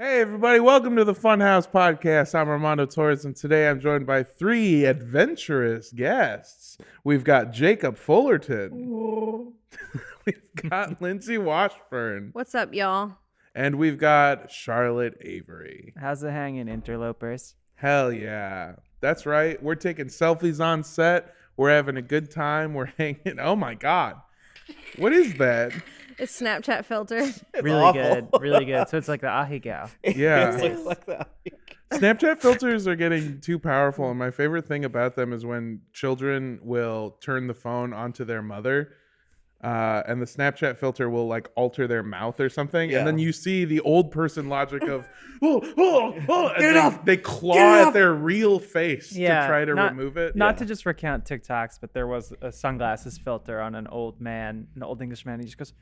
Hey everybody, welcome to the Funhaus Podcast. I'm Armando Torres, and today I'm joined by three adventurous guests. We've got Jacob Fullerton. We've got Lindsay Washburn. What's up, y'all? And we've got Charlotte Avery. How's it hanging, interlopers? Hell yeah. That's right. We're taking selfies on set. We're having a good time. We're hanging. Oh my God. What is that? It's Snapchat filter. Really good, really good. So it's like the ahigao. Yeah. It's like that. Snapchat filters are getting too powerful, and my favorite thing about them is when children will turn the phone onto their mother, and the Snapchat filter will like alter their mouth or something, and then you see the old person logic of and they claw at their real face to try to remove it. Not to just recount TikToks, but there was a sunglasses filter on an old man, an old English man. He just goes,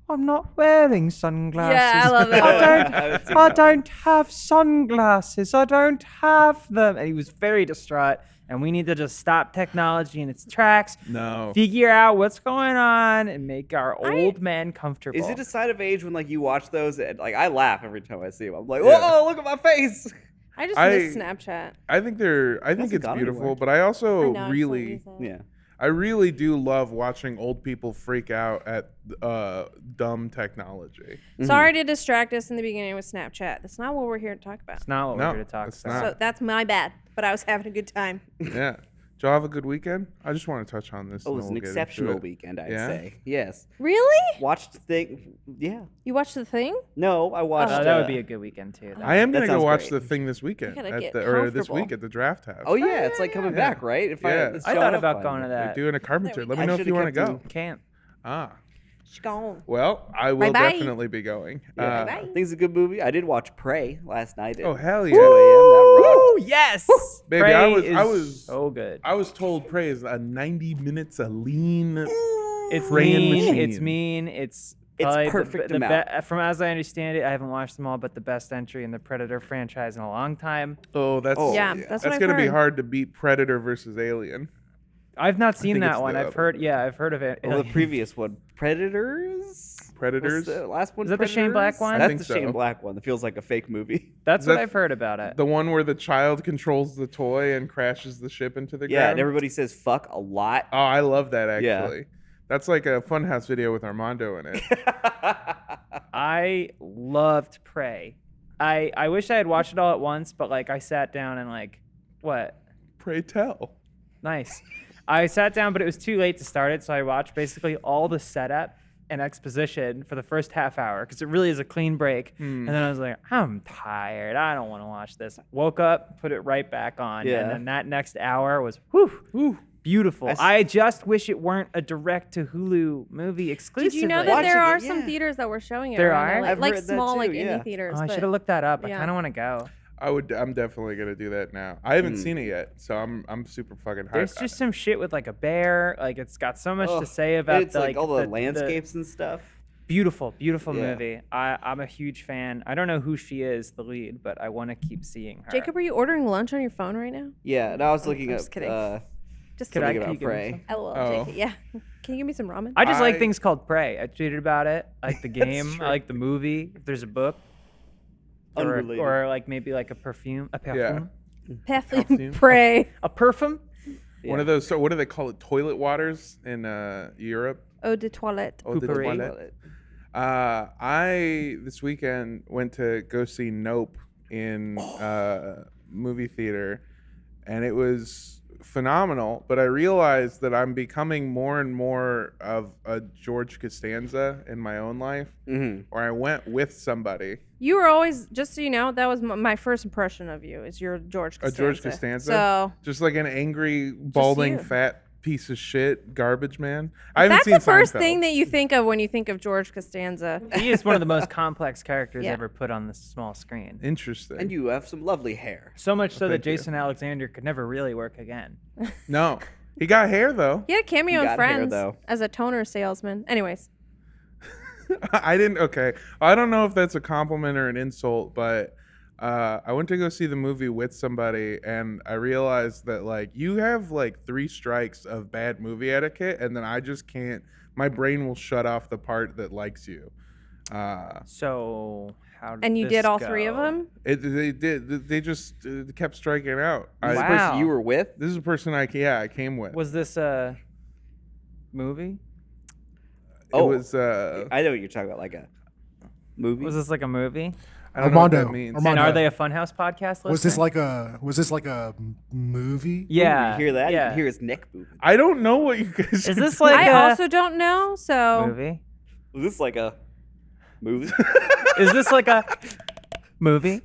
"I'm not wearing sunglasses. Yeah, I love that. I don't have sunglasses. I don't have them." And he was very distraught. And we need to just stop technology in its tracks. No. Figure out what's going on and make our old man comfortable. Is it a sign of age when like you watch those? And, like I laugh every time I see them. I'm like, whoa, look at my face. I just miss Snapchat. I think it's beautiful, but I also I really do love watching old people freak out at dumb technology. Sorry to distract us in the beginning with Snapchat. That's not what we're here to talk about. It's not what we're here to talk about. So that's my bad, but I was having a good time. Yeah. Did y'all have a good weekend? I just want to touch on this. Oh, it was an exceptional weekend, I'd say. Yes. Really? Watched the thing. Yeah. You watched The Thing? No, I watched. That would be a good weekend too. I am gonna go watch great. The Thing this weekend this comfortable. week at the Draft House. Oh yeah, it's like coming back, right? If Yeah. I thought about going to They're that. doing a Carpenter. Let me I know if you want to should've go. Can't. She's gone. Well, I will Bye-bye. definitely be going. Yeah. Bye. I think it's a good movie. I did watch Prey last night. Oh hell yeah, Woo, yes, baby! Prey I is was so good. I was told Prey is a 90 minutes a lean. It's praying mean. machine. It's mean. It's perfect amount. From as I understand it, I haven't watched them all, but the best entry in the Predator franchise in a long time. Oh, that's That's what I've gonna be heard. hard to beat Predator versus Alien. I've not seen think that it's one. the I've other heard. I've heard of it. Well, the previous one, Predators. Predators. Was the last one. Is that the Shane Black one? I That's think the so. Shane Black one. That feels like a fake movie. That's what that I've heard about it. The one where the child controls the toy and crashes the ship into the Yeah, ground. and everybody says "fuck" a lot. Oh, I love that actually. Yeah. That's like a Funhouse video with Armando in it. I loved Prey. I wish I had watched it all at once, but like I sat down and like, what? Pray tell. Nice. I sat down, but it was too late to start it, so I watched basically all the setup and exposition for the first half hour because it really is a clean break. And then I was like, I'm tired. I don't want to watch this. Woke up, put it right back on, Yeah. and then that next hour was beautiful. I I just wish it weren't a direct to Hulu movie exclusively. Did you know that Watching there are it, some yeah. theaters that were showing it? There around are? LA? I've Like heard that small, too, like yeah. indie theaters. I but- should have looked that up. I yeah. kind of want to go. I'm definitely gonna do that now. I haven't seen it yet, so I'm super fucking hyped. There's just some shit with like a bear. Like it's got so much to say about it's like all the landscapes and stuff. Beautiful Yeah. movie. I'm a huge fan. I don't know who she is, the lead, but I want to keep seeing her. Jacob, are you ordering lunch on your phone right now? Yeah, and I was looking I'm up. just kidding. Just Could I kidding. about keep giving Prey. some? LOL, Oh. Jacob. Yeah. Can you give me some ramen? I just like I- things called Prey. I tweeted about it. I like the game. true. I like the movie. If there's a book. Unrelated. Or like maybe like a perfume. A perfume. Perfume. Pray. A perfume? one of those. So what do they call it? Toilet waters in Europe. Eau de toilette. Eau de Poopery. toilette. I this weekend went to go see Nope in movie theater, and it was phenomenal. But I realized that I'm becoming more and more of a George Costanza in my own life, where I went with somebody. You were always, just so you know, that was my first impression of you. Is you're George Costanza. A George Costanza, So just like an angry, balding, you. fat piece of shit, garbage man. I haven't that's seen the first Seinfeld. thing that you think of when you think of George Costanza. He is one of the most complex characters Yeah. ever put on the small screen. Interesting. And you have some lovely hair. So much so that Thank you. Jason Alexander could never really work again. No, he got hair though. He had a cameo He in got hair, Friends though. as a toner salesman. Anyways, I didn't. Okay, I don't know if that's a compliment or an insult, but I went to go see the movie with somebody, and I realized that like you have like 3 strikes of bad movie etiquette, and then I just can't. My brain will shut off the part that likes you. So how did And you this did all 3 of go? them? They did. They just kept striking out. This Wow. person you were with? This is a person I came with. Was this a movie? It was. I know what you're talking about, like a movie. Was this like a movie? I don't know what that Armando, means. And Armando. are they a Funhouse podcast listener? Was this like a movie? Yeah. You hear that? Yeah. You can hear his neck moving. I don't know what you guys. Is are this talking like I a also don't know, so movie? Was this like a movie? Is this like a movie?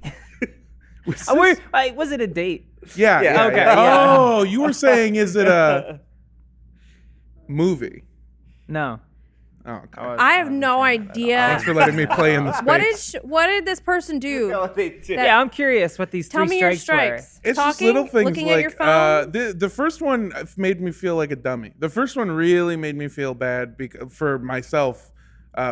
Was Was it a date? Yeah. Yeah. yeah, Okay, yeah. yeah. Oh, you were saying, is it a movie? No. Oh, okay. I have no idea. Thanks for letting me play in the space. What did this person do? No, they did. Yeah, I'm curious what these Tell three me your strikes strikes. It's Talking, just little things looking like at your phone. the first one made me feel like a dummy. The first one really made me feel bad for myself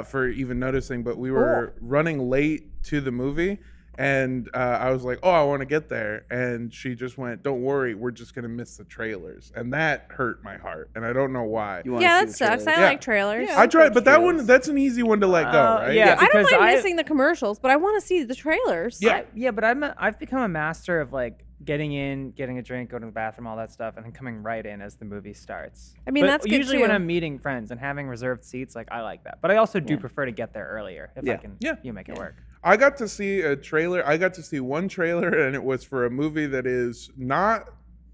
for even noticing. But we were running late to the movie, and I was like, "Oh, I want to get there," and she just went, "Don't worry, we're just gonna miss the trailers," and that hurt my heart, and I don't know why. You wanna Yeah, see that the sucks. trailers? I Yeah. like trailers. Yeah. I tried, but that trailers. one—that's an easy one to let go, right? yeah. I don't because mind missing the commercials, but I want to see the trailers. Yeah. But I've become a master of like getting in, getting a drink, going to the bathroom, all that stuff, and then coming right in as the movie starts. I mean, But that's good usually when too. I'm meeting friends and having reserved seats, like I like that. But I also do Yeah. prefer to get there earlier if I Yeah. can. Yeah. You make it work. I got to see a trailer. I got to see one trailer, and it was for a movie that is not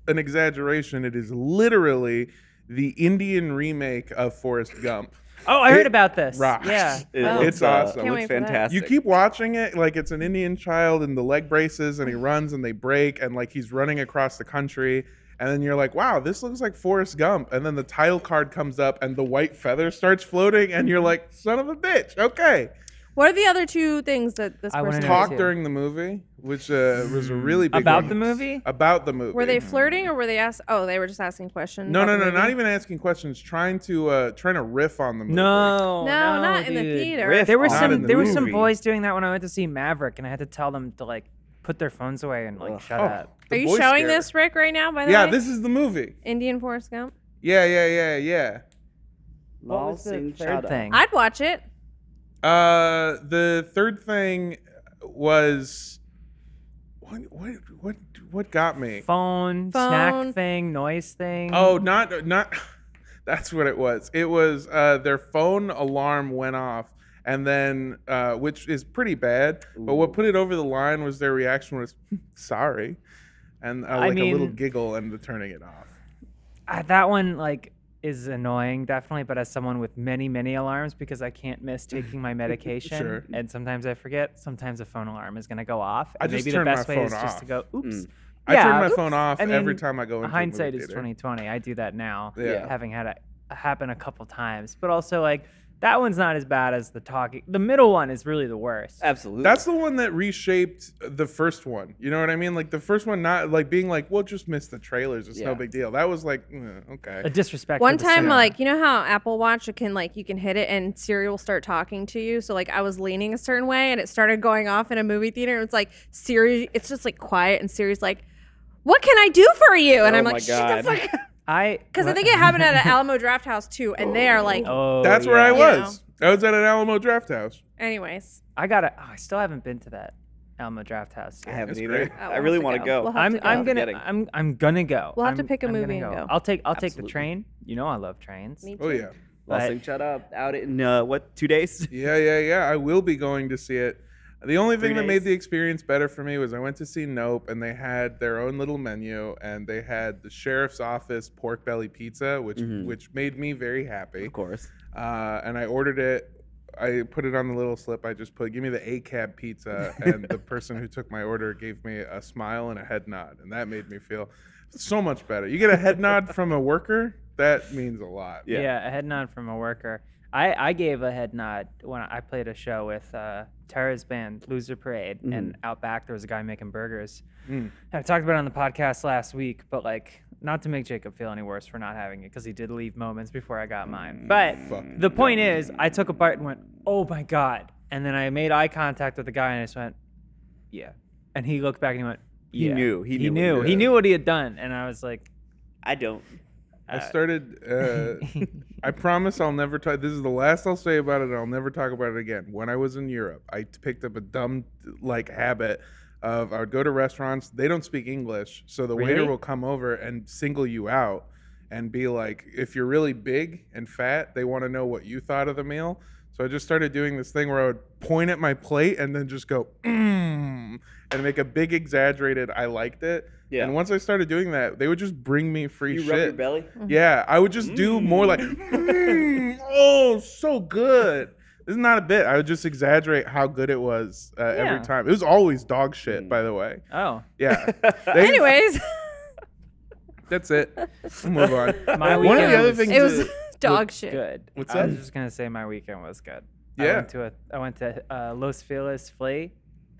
an exaggeration. It is literally the Indian remake of Forrest Gump. Oh, I It heard about this. rocks. Yeah. It Oh. looks, It's awesome. It Can't looks wait for that. fantastic. You keep watching it like it's an Indian child in the leg braces, and he runs and they break, and like he's running across the country. And then you're like, wow, this looks like Forrest Gump. And then the title card comes up, and the white feather starts floating, and you're like, son of a bitch. Okay. What are the other 2 things that this I wanna person know Talk too. during the movie, which was a really big About one. the movie? About the movie. Were they flirting or were they they were just asking questions? No, about no, the no, not movie? even asking questions. Trying to riff on the movie. No, not in the dude. theater. Riff There were on some the there were some movie. boys doing that when I went to see Maverick, and I had to tell them to like put their phones away and like Ugh. shut Oh, up. the Are you Boy showing Scout. this, Rick, right now? By the Yeah, way, this is the movie. Indian Forrest Gump. Yeah. What was the Lal third Singh thing? I'd watch it. The third thing was what got me? Phone, Phone. snack thing, noise thing. Oh, not. That's what it was. It was their phone alarm went off, and then which is pretty bad. But what put it over the line was their reaction was sorry, and like a little mean- giggle and the turning it off. That one like is annoying, definitely. But as someone with many alarms, because I can't miss taking my medication, Sure. and sometimes I forget. Sometimes a phone alarm is gonna go off. I And just maybe the turn my best way phone is just to off. go, oops. I turn my oops. phone off I mean, every time I go into hindsight a movie is theater. 2020. I do that now, Yeah. having had it happen a couple times. But also like that one's not as bad as the talking. The middle one is really the worst. Absolutely. That's the one that reshaped the first one. You know what I mean? Like the first one, not like being like, "Well, just miss the trailers. It's no Yeah. big deal." That was like, okay. A disrespect. One for the time, cinema. like, you know how Apple Watch you can hit it and Siri will start talking to you. So like I was leaning a certain way and it started going off in a movie theater. And it's like Siri, it's just like quiet, and Siri's like, "What can I do for you?" And Oh I'm my like, "Shut the God. fuck up." Because I what- think it happened at an Alamo Draft House too, and they are like, Oh, That's where yeah. I You was. I was at an Alamo Draft House. anyways. I still haven't been to that Alamo Draft House. I yet. haven't That's either. great. Oh, I we'll really have to want to go. We'll have I'm to go. I'm gonna Getting- I'm gonna go. We'll have to I'm- pick a I'm gonna movie and go. I'll take the Absolutely. train. You know I love trains. Me Oh too. yeah. Lal But- Singh, shut up. Out in 2 days? Yeah. I will be going to see it. The only 3 thing that days? made the experience better for me was I went to see Nope, and they had their own little menu, and they had the sheriff's office pork belly pizza, which made me very happy. Of course. And I ordered it. I put it on the little slip. I just put, "Give me the ACAB pizza," and the person who took my order gave me a smile and a head nod, and that made me feel so much better. You get a head nod from a worker, that means a lot. Yeah. Yeah, a head nod from a worker. I gave a head nod when I played a show with Tara's band, Loser Parade, and out back there was a guy making burgers. And I talked about it on the podcast last week, but like, not to make Jacob feel any worse for not having it, because he did leave moments before I got mine. But Fuck. the point is, I took a bite and went, "Oh my god!" And then I made eye contact with the guy and I just went, "Yeah." And he looked back and he went, He "Yeah." knew. He He knew what he knew. did. He knew what he had done, and I was like, I don't. I started. I promise I'll never talk. This is the last I'll say about it. I'll never talk about it again. When I was in Europe, I picked up a dumb habit of I would go to restaurants. They don't speak English, so the waiter Really? will come over and single you out and be like, if you're really big and fat, they want to know what you thought of the meal. So I just started doing this thing where I would point at my plate and then just go, and make a big exaggerated, I liked it. Yeah. And once I started doing that, they would just bring me free You shit. rub your belly? Yeah, I would just do more like, oh, so good. This is not a bit. I would just exaggerate how good it was every Yeah. time. It was always dog shit, by the way. Oh. Yeah. Anyways, That's it. We'll move on. My One of the weekend other was things it was that- dog shit. good. What's I that? was just gonna say my weekend was good. Yeah. I went to Los Feliz Flea.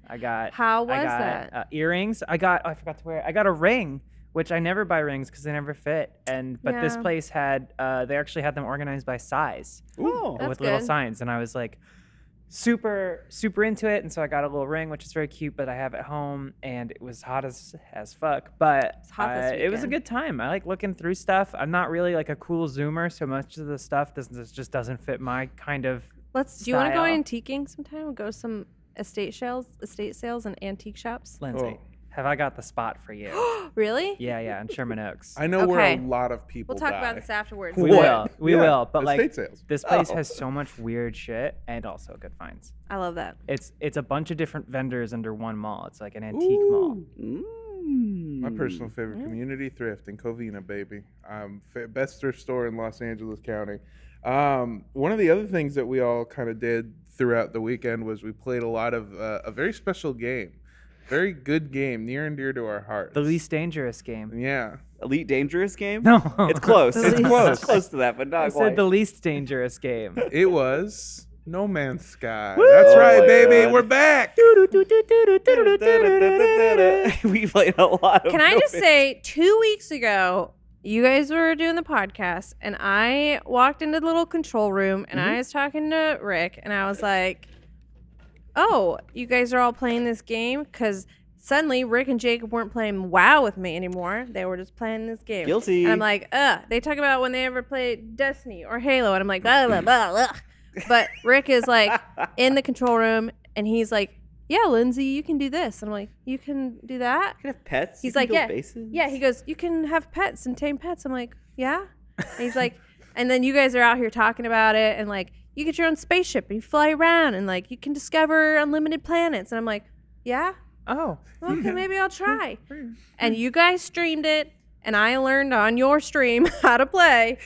I got How was I got, that? Earrings. I forgot to wear. I got a ring, which I never buy rings because they never fit. But this Yeah. place had they actually had them organized by size Oh. That's with little good. signs, and I was like super into it, and so I got a little ring, which is very cute, but I have at home, and it was hot as fuck, but It's hot this it was a weekend. good time. I like looking through stuff. I'm not really like a cool zoomer, so much of the stuff just doesn't fit my kind of Do you want to go style. antiquing sometime? We'll go to some estate sales and antique shops. Lindsay. Oh. Have I got the spot for you? Really? Yeah, in Sherman Oaks. I know where Okay. a lot of people We'll talk die. about this afterwards. We What? will. We Yeah, will. But like estate sales. this place Oh. has so much weird shit and also good finds. I love that. It's a bunch of different vendors under one mall. It's like an antique mall. My personal favorite community thrift in Covina, baby. Best thrift store in Los Angeles County. One of the other things that we all kind of did throughout the weekend was we played a lot of a very special game. Very good game, near and dear to our hearts. The least dangerous game. Yeah. Elite Dangerous game? No. It's close. The It's least- close. It's close to that, but I not said quite. the least dangerous game. It was No Man's Sky. That's Oh right, my baby. God. We're back. We played a lot of Can I No just Man's- say, 2 weeks ago, you guys were doing the podcast, and I walked into the little control room, and I was talking to Rick, and I was like, oh, you guys are all playing this game? Because suddenly Rick and Jacob weren't playing WoW with me anymore. They were just playing this game. Guilty. And I'm like, they talk about when they ever played Destiny or Halo, and I'm like, blah, blah, blah, blah. But Rick is like in the control room, and he's like, yeah, Lindsay, you can do this. And I'm like, you can do that? You can have pets. He's You can like, build yeah. bases. Yeah, he goes, you can have pets and tame pets. I'm like, yeah. And he's like, and then you guys are out here talking about it, and like, you get your own spaceship and you fly around, and like, you can discover unlimited planets. And I'm like, yeah, Oh. okay, maybe I'll try. And you guys streamed it, and I learned on your stream how to play,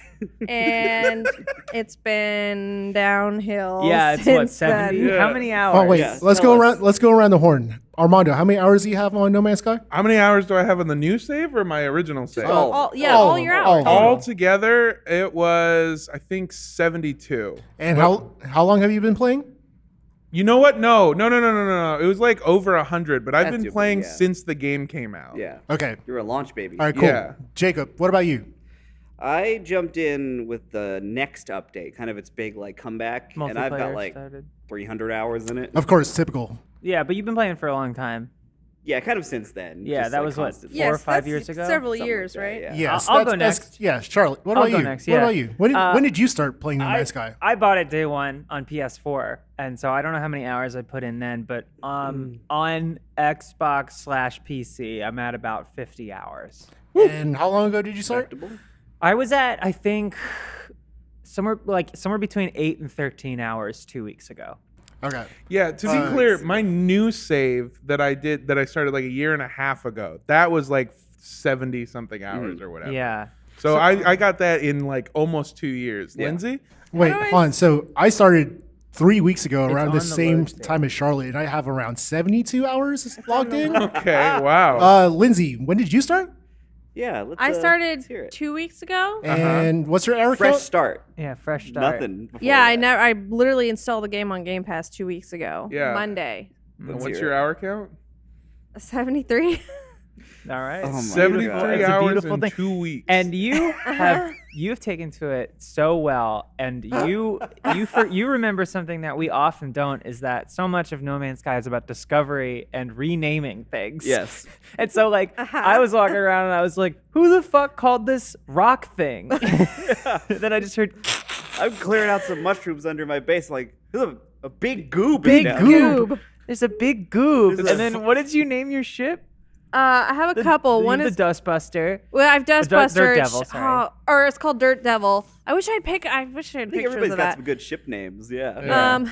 and it's been downhill. Yeah, it's since what, 70? then. Yeah. How many hours? Oh wait, Yeah, let's tell go us. around. Let's go around the horn. Armando, how many hours do you have on No Man's Sky? How many hours do I have on the new save or my original save? all- all your hours. All together, it was, I think, 72. And how long have you been playing? You know what? No. It was like over 100, but I've That's been too playing big, yeah. since the game came out. Yeah. Okay. You're a launch baby. All right. Cool. Yeah. Jacob, what about you? I jumped in with the next update, kind of its big like comeback, and I've got Multiplayer like started. 300 hours in it. Of course, typical. Yeah, but you've been playing for a long time. Yeah, kind of since then. Yeah, just, that like, was what, constantly. 4 or Yes, 5 that's years ago? Several Something years, like that, right? yeah. Yes. I'll go that's- next. Yeah, Charlotte. What I'll about go you? next, What yeah. about you? When did you start playing No Man's Sky? I bought it day one on PS4, and so I don't know how many hours I put in then, but on Xbox/PC, I'm at about 50 hours. And how long ago did you start? Respectable. I was at, I think, somewhere between 8 and 13 hours 2 weeks ago. Okay. Yeah, to be clear, my new save that I started like a year and a half ago, that was like 70 something hours or whatever. Yeah. So I got that in like almost 2 years. Yeah. Lindsay? Wait, do I hold on. So I started 3 weeks ago around on the the same load stage. time as Charlotte, and I have around 72 hours logged in. Okay, wow. Lindsay, when did you start? Yeah, let's. I started let's hear it. 2 weeks ago. And what's your hour Fresh count? start. Yeah, fresh start. Nothing. before Yeah, that. I literally installed the game on Game Pass 2 weeks ago. Yeah. Monday. And Let's what's hear your it. hour count? 73. All right. Oh my God. 73 It's a hours beautiful in thing. 2 weeks. And you've taken to it so well, and you remember something that we often don't, is that so much of No Man's Sky is about discovery and renaming things. Yes. And so like I was walking around and I was like, who the fuck called this rock thing? Then I just heard I'm clearing out some mushrooms under my base. Like, there's a big goob. big in there. goob. There's a big goob. There's And a then what did you name your ship? I have a couple. One the is Dustbuster. well, I've Dustbuster, Dirt Devil, sorry. or it's called Dirt Devil. I wish I had I think pictures everybody's of got that. some good ship names. Yeah. Yeah.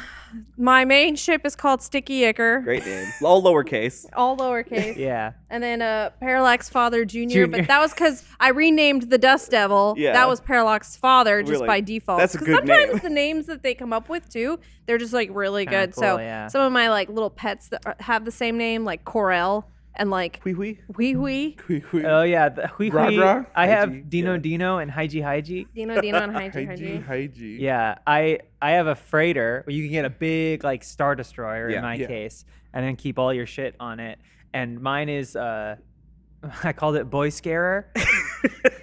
My main ship is called Sticky Icker, Great name. All lowercase. all lowercase. Yeah. And then Parallax Father Jr. Junior. But that was because I renamed the Dust Devil. Yeah. That was Parallax Father We're just like, by default. that's a 'Cause good sometimes name. the names that they come up with too, they're just like really Kinda good. cool, So yeah. some of my like little pets that have the same name, like Corel and like Wee wee. Wee Wee, Oh yeah, the hui Rah, hui. rah. I have Hygie, Dino yeah. Dino and Hygie Hygie. Dino and Hygie Hygie, Hygie. Hygie. Yeah, I have a freighter where you can get a big like Star Destroyer Yeah. in my Yeah. case, and then keep all your shit on it. And mine is I called it Boy Scarer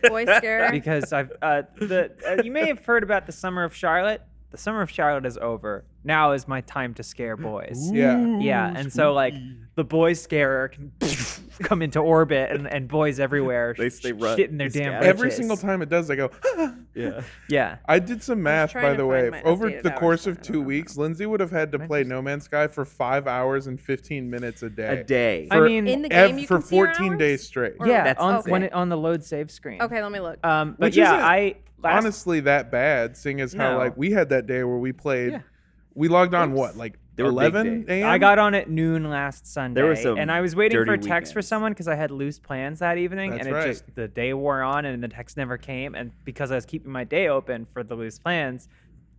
Boy Scarer. because you may have heard about the Summer of Charlotte. The Summer of Charlotte is over. Now is my time to scare boys. Yeah. Yeah, and so like the Boy Scarer can come into orbit and boys everywhere They run. shit in their They damn scatter. britches. Every single time it does, I go, Yeah. Yeah. I did some math, trying by to the find way. my Over updated the hours course plan, of I 2 don't know. weeks, Lindsay would have had to play No Man's Sky for 5 hours and 15 minutes a day. A day. I mean, In the game, you for can see your 14 hours? days straight. Or- yeah, That's on okay. when it, on the load save screen. Okay, let me look. But Which yeah, isn't I last, Honestly, that bad, seeing as how No. like we had that day where we played. Yeah. We logged on what, like They were big 11 days. a.m. I got on at noon last Sunday, were some and I was waiting for a dirty text for weekends. someone because I had loose plans that evening, That's and it right. just the day wore on, and the text never came. And because I was keeping my day open for the loose plans,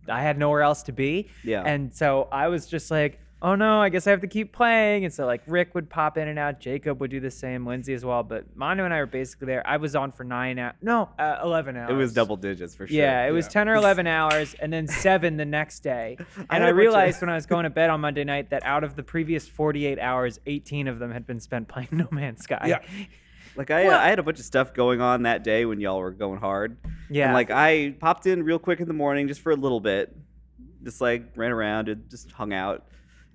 I had nowhere else to be. Yeah. And so I was just like, oh no, I guess I have to keep playing. And so like Rick would pop in and out, Jacob would do the same, Lindsay as well. But Manu and I were basically there. I was on for 11 hours. It was double digits for sure. Yeah, it was Yeah. 10 or 11 hours and then 7 the next day. And had I a bunch of- realized when I was going to bed on Monday night that out of the previous 48 hours, 18 of them had been spent playing No Man's Sky. Yeah. Like I had a bunch of stuff going on that day when y'all were going hard. Yeah. And like I popped in real quick in the morning just for a little bit. Just like ran around and just hung out.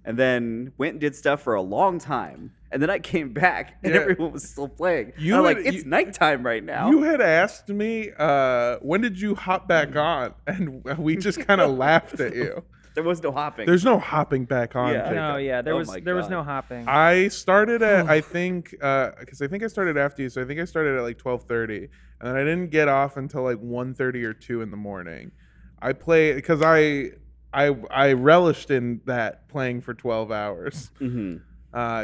And then went and did stuff for a long time. And then I came back and Yeah. everyone was still playing. You And I'm like, had- it's nighttime right now. You had asked me, when did you hop back on? And we just kind of laughed at you. There was no hopping. There's no hopping back on. Yeah. Jacob. No, yeah, there Oh was my no God. hopping. I started at I think because I think I started after you, so I think I started at like 12:30, and then I didn't get off until like 1:30 or 2 in the morning. I played because I relished in that playing for 12 hours. Mhm.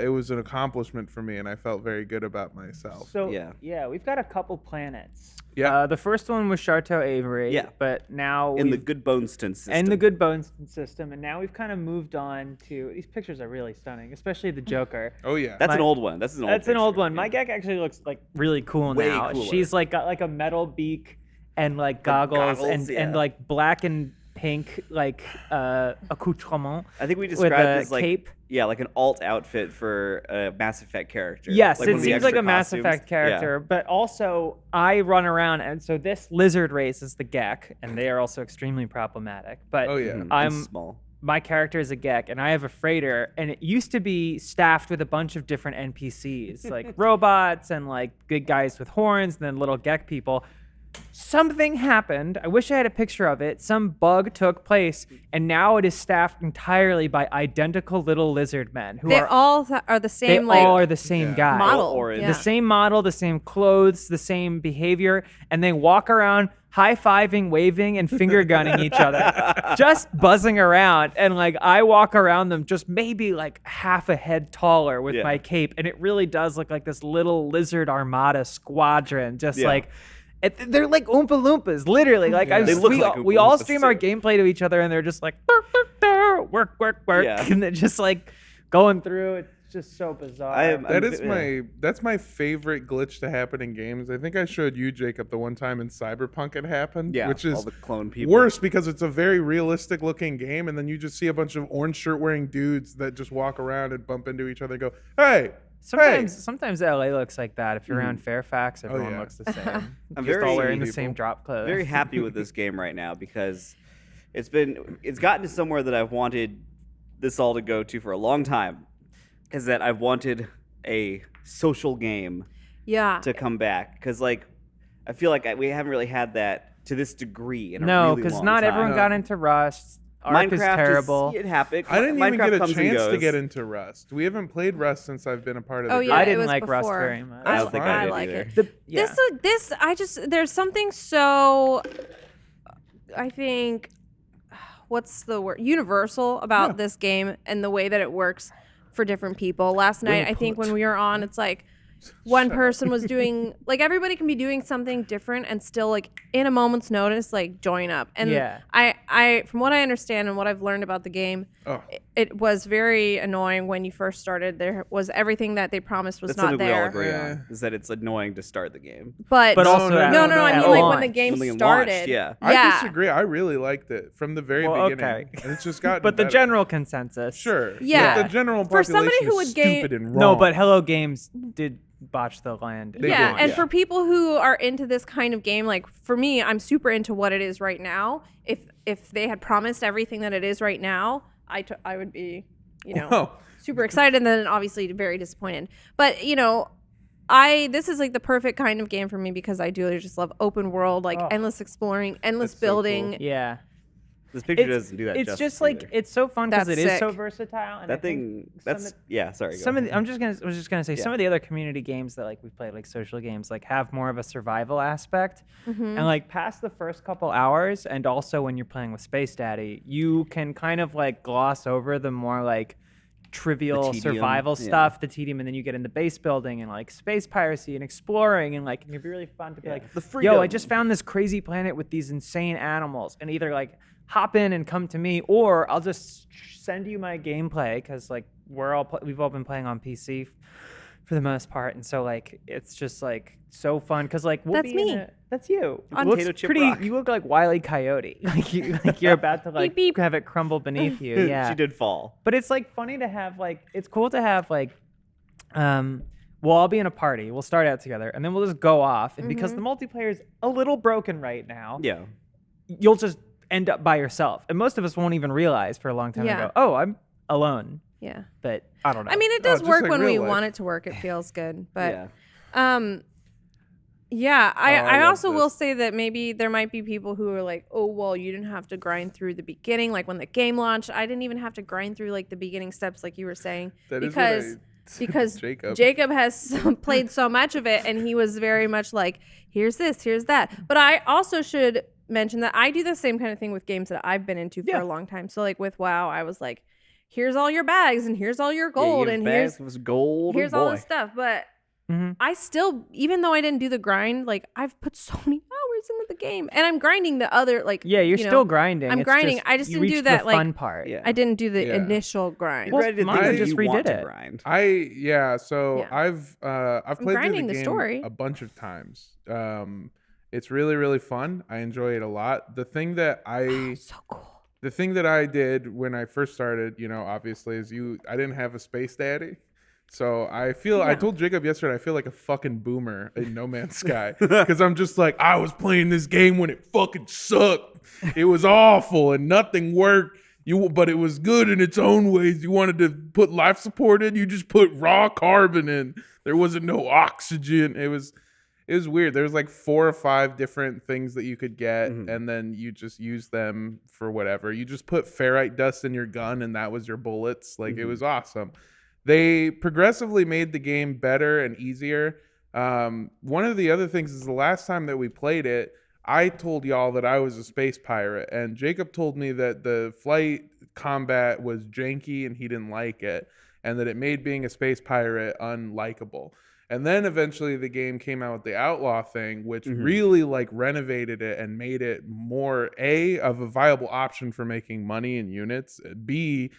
It was an accomplishment for me, and I felt very good about myself. So Yeah. we've got a couple planets. Yeah. The first one was Chateau Avery. Yeah. But now In the we've- Good Boneston system. and the Good Bones system, and now we've kind of moved on to these pictures are really stunning, especially the Joker. Oh yeah. That's my- an old one. That's an old That's an old picture. one. My gag actually looks like really cool Way now. cooler. She's like got like a metal beak and like goggles, and yeah. like black and pink like accoutrement. I think we with described a this like cape. yeah, like an alt outfit for a Mass Effect character. Yes, Like it one of the seems like extra a Mass costumes. Effect character, but also I run around, and so this lizard race is the Gek, and they are also extremely problematic. But Oh, Yeah. yeah. Mhm. I'm- It's small. my character is a Gek, and I have a freighter, and it used to be staffed with a bunch of different NPCs, like robots and like good guys with horns, and then little Gek people. Something happened. I wish I had a picture of it. Some bug took place, and now it is staffed entirely by identical little lizard men who They are all are the they same like all are the same Yeah. guy. model. orange. Yeah. The same model, the same clothes, the same behavior, and they walk around high-fiving, waving, and finger gunning each other, just buzzing around. And like I walk around them just maybe like half a head taller with Yeah. my cape, and it really does look like this little lizard armada squadron, just Yeah. like. They're like Oompa Loompas, literally. Like Yeah. They look we, like Oompa we all Loompas, stream our too. gameplay to each other, and they're just like work, Yeah. and they're just like going through. It's just so bizarre. That's my favorite glitch to happen in games. I think I showed you, Jacob, the one time in Cyberpunk it happened. Yeah, Which all is the clone people. worse because it's a very realistic looking game, and then you just see a bunch of orange shirt wearing dudes that just walk around and bump into each other and go, "Hey, Sometimes LA looks like that. If you're around Fairfax, everyone yeah. looks the same. I'm Just very all wearing the people. same drop clothes. Very happy with this game right now because it's gotten to somewhere that I've wanted this all to go to for a long time. Is that I've wanted a social game Yeah. to come back because like I feel like we haven't really had that to this degree in a No, really because long not time. everyone got into Rust. Ark is Minecraft terrible. it happened. I didn't Minecraft even get a comes and chance to goes. get into Rust. We haven't played Rust since I've been a part of the Oh group. yeah, I it didn't was like Rust before. very much. I don't think I did like either. it. Yeah. There's something so, I think, what's the word? Universal about this game and the way that it works for different people. Last night, I think when we were on, it's like one person was doing, like everybody can be doing something different and still like in a moment's notice, like join up. And Yeah. I from what I understand and what I've learned about the game, Oh. it was very annoying when you first started. There was everything that they promised was That's not something we all there. agree on. Is that it's annoying to start the game. But also no, at- no, I at mean like when launch. the game When the started. launched, yeah. I disagree. I really liked it from the very Well, beginning. okay. And it's just gotten But the better. general consensus. Sure. Yeah. But the general For population somebody who is would game- stupid and wrong. No, but Hello Games did botch the land. They Yeah, did, and yeah. for people who are into this kind of game, like for me, I'm super into what it is right now. If they had promised everything that it is right now, I would be, Well, super excited and then obviously very disappointed. But this is like the perfect kind of game for me because I do just love open world, like Oh. endless exploring, endless That's so cool. building. Yeah. This picture It's- doesn't do that. It's justice just like either. it's so fun because That's it is so sick. versatile. And I that think thing. some That's of- yeah. Sorry. Go Some of ahead. the, I was just gonna say Yeah. some of the other community games that like we play, like social games, like have more of a survival aspect, Mm-hmm. and like past the first couple hours, and also when you're playing with Space Daddy, you can kind of like gloss over the more like trivial tedium, survival yeah. stuff, the tedium, and then you get into base building and like space piracy and exploring, and like it can be really fun to be like, The yo, I freedom. just found this crazy planet with these insane animals, and either like hop in and come to me, or I'll just send you my gameplay because like we've all been playing on PC for the most part, and so like it's just like so fun because like we'll That's be in me. that's you. On Looks Potato Chip pretty. Rock. You look like Wile E. Coyote. like you're about to like Beep, beep. have it crumble beneath you. Yeah, She did fall. but it's like funny to have like it's cool to have like well, I'll be in a party. We'll start out together, and then we'll just go off. And because the multiplayer is a little broken right now, Yeah. you'll just end up by yourself. And most of us won't even realize for a long time. Yeah. And go, oh, I'm alone. Yeah. But I don't know. I mean, it does just work like when we real life. want it to work. It feels good. But Yeah. I I love also will this. say that maybe there might be people who are like, oh, well, you didn't have to grind through the beginning. Like when the game launched, I didn't even have to grind through like the beginning steps like you were saying. That is what I because said because to Jacob has played so much of it and he was very much like, here's this, here's that. But I also should mention that I do the same kind of thing with games that I've been into for a long time. So like with WoW, I was like, here's all your bags and here's all your gold and here's was gold. here's all this stuff. But Mhm. I still, even though I didn't do the grind, like I've put so many hours into the game, and I'm grinding the other, like yeah, you're you know, still grinding. I'm It's grinding. just I just you didn't do reached that, the like- fun part. Yeah. I didn't do the Yeah. initial grind. You're ready to mine think that just you want redid to it. grind. So Yeah. I've played through grinding the the game story. a bunch of times. It's really, really fun. I enjoy it a lot. The thing that So cool. the thing that I did when I first started, obviously, is I didn't have a space daddy. So I told Jacob yesterday, I feel like a fucking boomer in No Man's Sky. Because I'm just like, I was playing this game when it fucking sucked. It was awful and nothing worked. But it was good in its own ways. You wanted to put life support in, you just put raw carbon in. There wasn't no oxygen. It was weird. There was like 4 or 5 different things that you could get, and then you just use them for whatever. You just put ferrite dust in your gun, and that was your bullets. Like it was awesome. They progressively made the game better and easier. One of the other things is the last time that we played it, I told y'all that I was a space pirate, and Jacob told me that the flight combat was janky and he didn't like it, and that it made being a space pirate unlikable. And then eventually the game came out with the outlaw thing, which really like renovated it and made it more of a viable option for making money in units, B,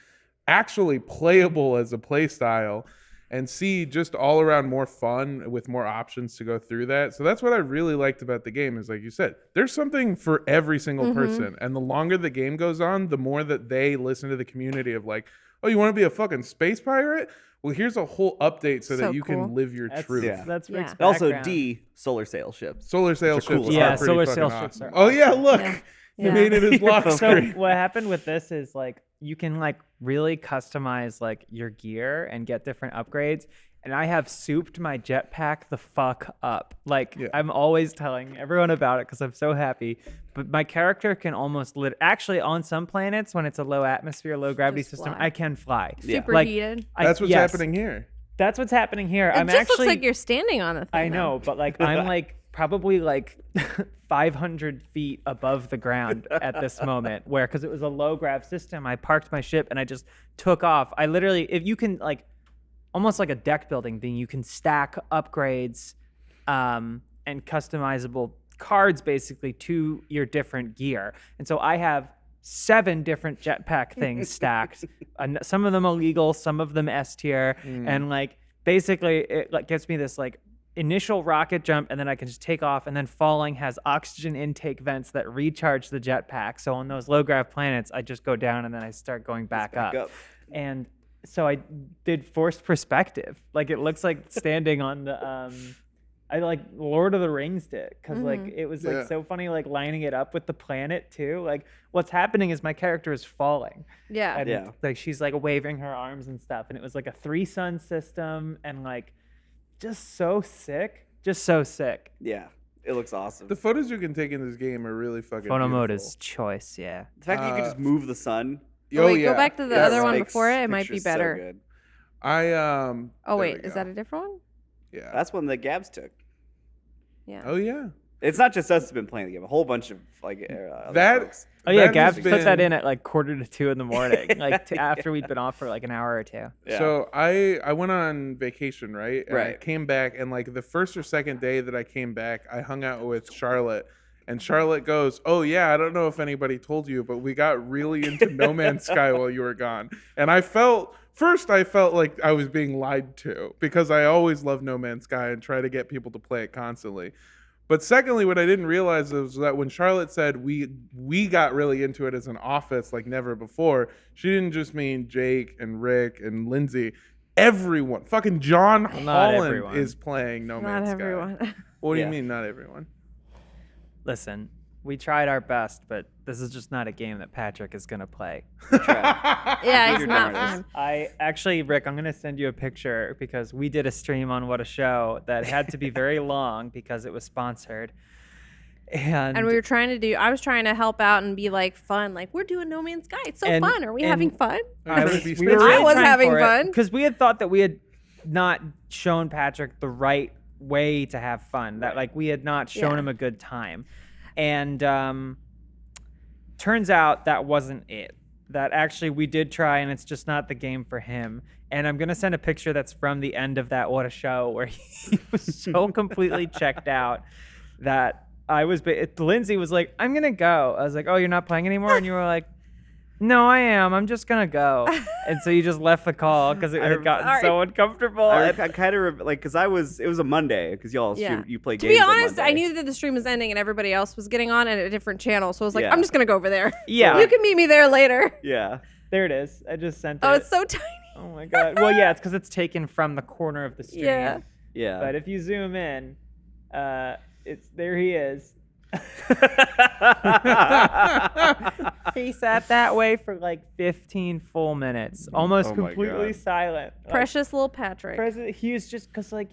actually playable as a play style, and C, just all around more fun with more options to go through that. So that's what I really liked about the game is, like you said, there's something for every single person. And the longer the game goes on, the more that they listen to the community of like, Oh, you want to be a fucking space pirate? Well, here's a whole update so So that you cool. can live your truth. Yeah. That's Rick's Yeah. Also, background. D, solar sail ships. Solar sail Which are cool ships as are hell. pretty solar fucking sail awesome. ships are Oh yeah, awesome. look. Yeah. He Yeah. made it his lock So screen. what happened with this is like you can like really customize like your gear and get different upgrades. And I have souped my jetpack the fuck up. Like Yeah. I'm always telling everyone about it because I'm so happy. But my character can almost actually on some planets when it's a low atmosphere, low gravity Just system, fly. I can fly. Yeah. Super Like, heated. That's what's yes, happening here. That's what's happening here. It I'm just actually looks like you're standing on the thing. I though. know, but like I'm like probably like 500 feet above the ground at this moment where because it was a low grav system, I parked my ship and I just took off. I literally, if you can like almost like a deck building thing, you can stack upgrades and customizable cards basically to your different gear. And so I have 7 different jetpack things stacked. Some of them illegal, some of them S tier, and like basically it like gets me this like initial rocket jump, and then I can just take off. And then falling has oxygen intake vents that recharge the jetpack. So on those low grav planets, I just go down and then I start going back up. And so I did forced perspective. Like it looks like standing on the I like Lord of the Rings did because like it was like Yeah. so funny like lining it up with the planet too. Like what's happening is my character is falling. Yeah. And Yeah. like she's like waving her arms and stuff, and it was like a 3 sun system and like just so sick. Yeah, it looks awesome. The photos you can take in this game are really fucking Photo mode beautiful. is choice, yeah. The fact that you can just move the sun. Oh, wait, yeah. go back to the Yes. other one makes before it. It might be pictures so better. good. I Oh there wait, we is go. that a different one? Yeah. That's one that Gabs took. Yeah. Oh yeah. It's not just us that's been playing the game. A whole bunch of like other That- folks. Oh yeah, That Gabs has put that been- in at like 1:45 in the morning, like after we'd been off for like an hour or two. Yeah. So I went on vacation, right? And I Right. came back, and like the first or second day that I came back, I hung out with Charlotte, and Charlotte goes, "Oh yeah, I don't know if anybody told you, but we got really into No Man's Sky while you were gone." And I felt like I was being lied to because I always love No Man's Sky and try to get people to play it constantly. But secondly, what I didn't realize was that when Charlotte said we got really into it as an office like never before, she didn't just mean Jake and Rick and Lindsay. Everyone, fucking John not Holland everyone. is playing No Not Man's Sky. everyone. What do Yeah. you mean, not everyone? Listen, we tried our best, but this is just not a game that Patrick is gonna play. Yeah, he's You're not darn fun. I actually, Rick, I'm gonna send you a picture because we did a stream on What a Show that had to be very long because it was sponsored. And And we were trying to do. I was trying to help out and be like fun. Like we're doing No Man's Sky. It's so And- fun. Are we and- having fun? I was, Be we were space really I was trying having for it fun. because we had thought that we had not shown Patrick the right way to have fun. That like we had not shown Yeah. him a good time, and turns out that wasn't it. That actually we did try, and it's just not the game for him. And I'm gonna send a picture that's from the end of that What a Show where he was so completely checked out that I was. Lindsay was like, "I'm gonna go." I was like, "Oh, you're not playing anymore?" And you were like, "No, I am. I'm just gonna go." And so you just left the call because it had gotten Sorry. so uncomfortable. I kind of like because it was a Monday because y'all Yeah. you play To games. be on honest, I Monday. knew that the stream was ending and everybody else was getting on at a different channel. So I was like, Yeah. I'm just gonna go over there. Yeah. You can meet me there later. Yeah. There it is. I just sent it. Oh, it's so tiny. Oh my god. Well, yeah, it's because it's taken from the corner of the stream. Yeah. Yeah. But if you zoom in, it's there. He is. He sat that way for like 15 full minutes, almost Oh my completely God. silent. Like, Precious little Patrick. He was just because like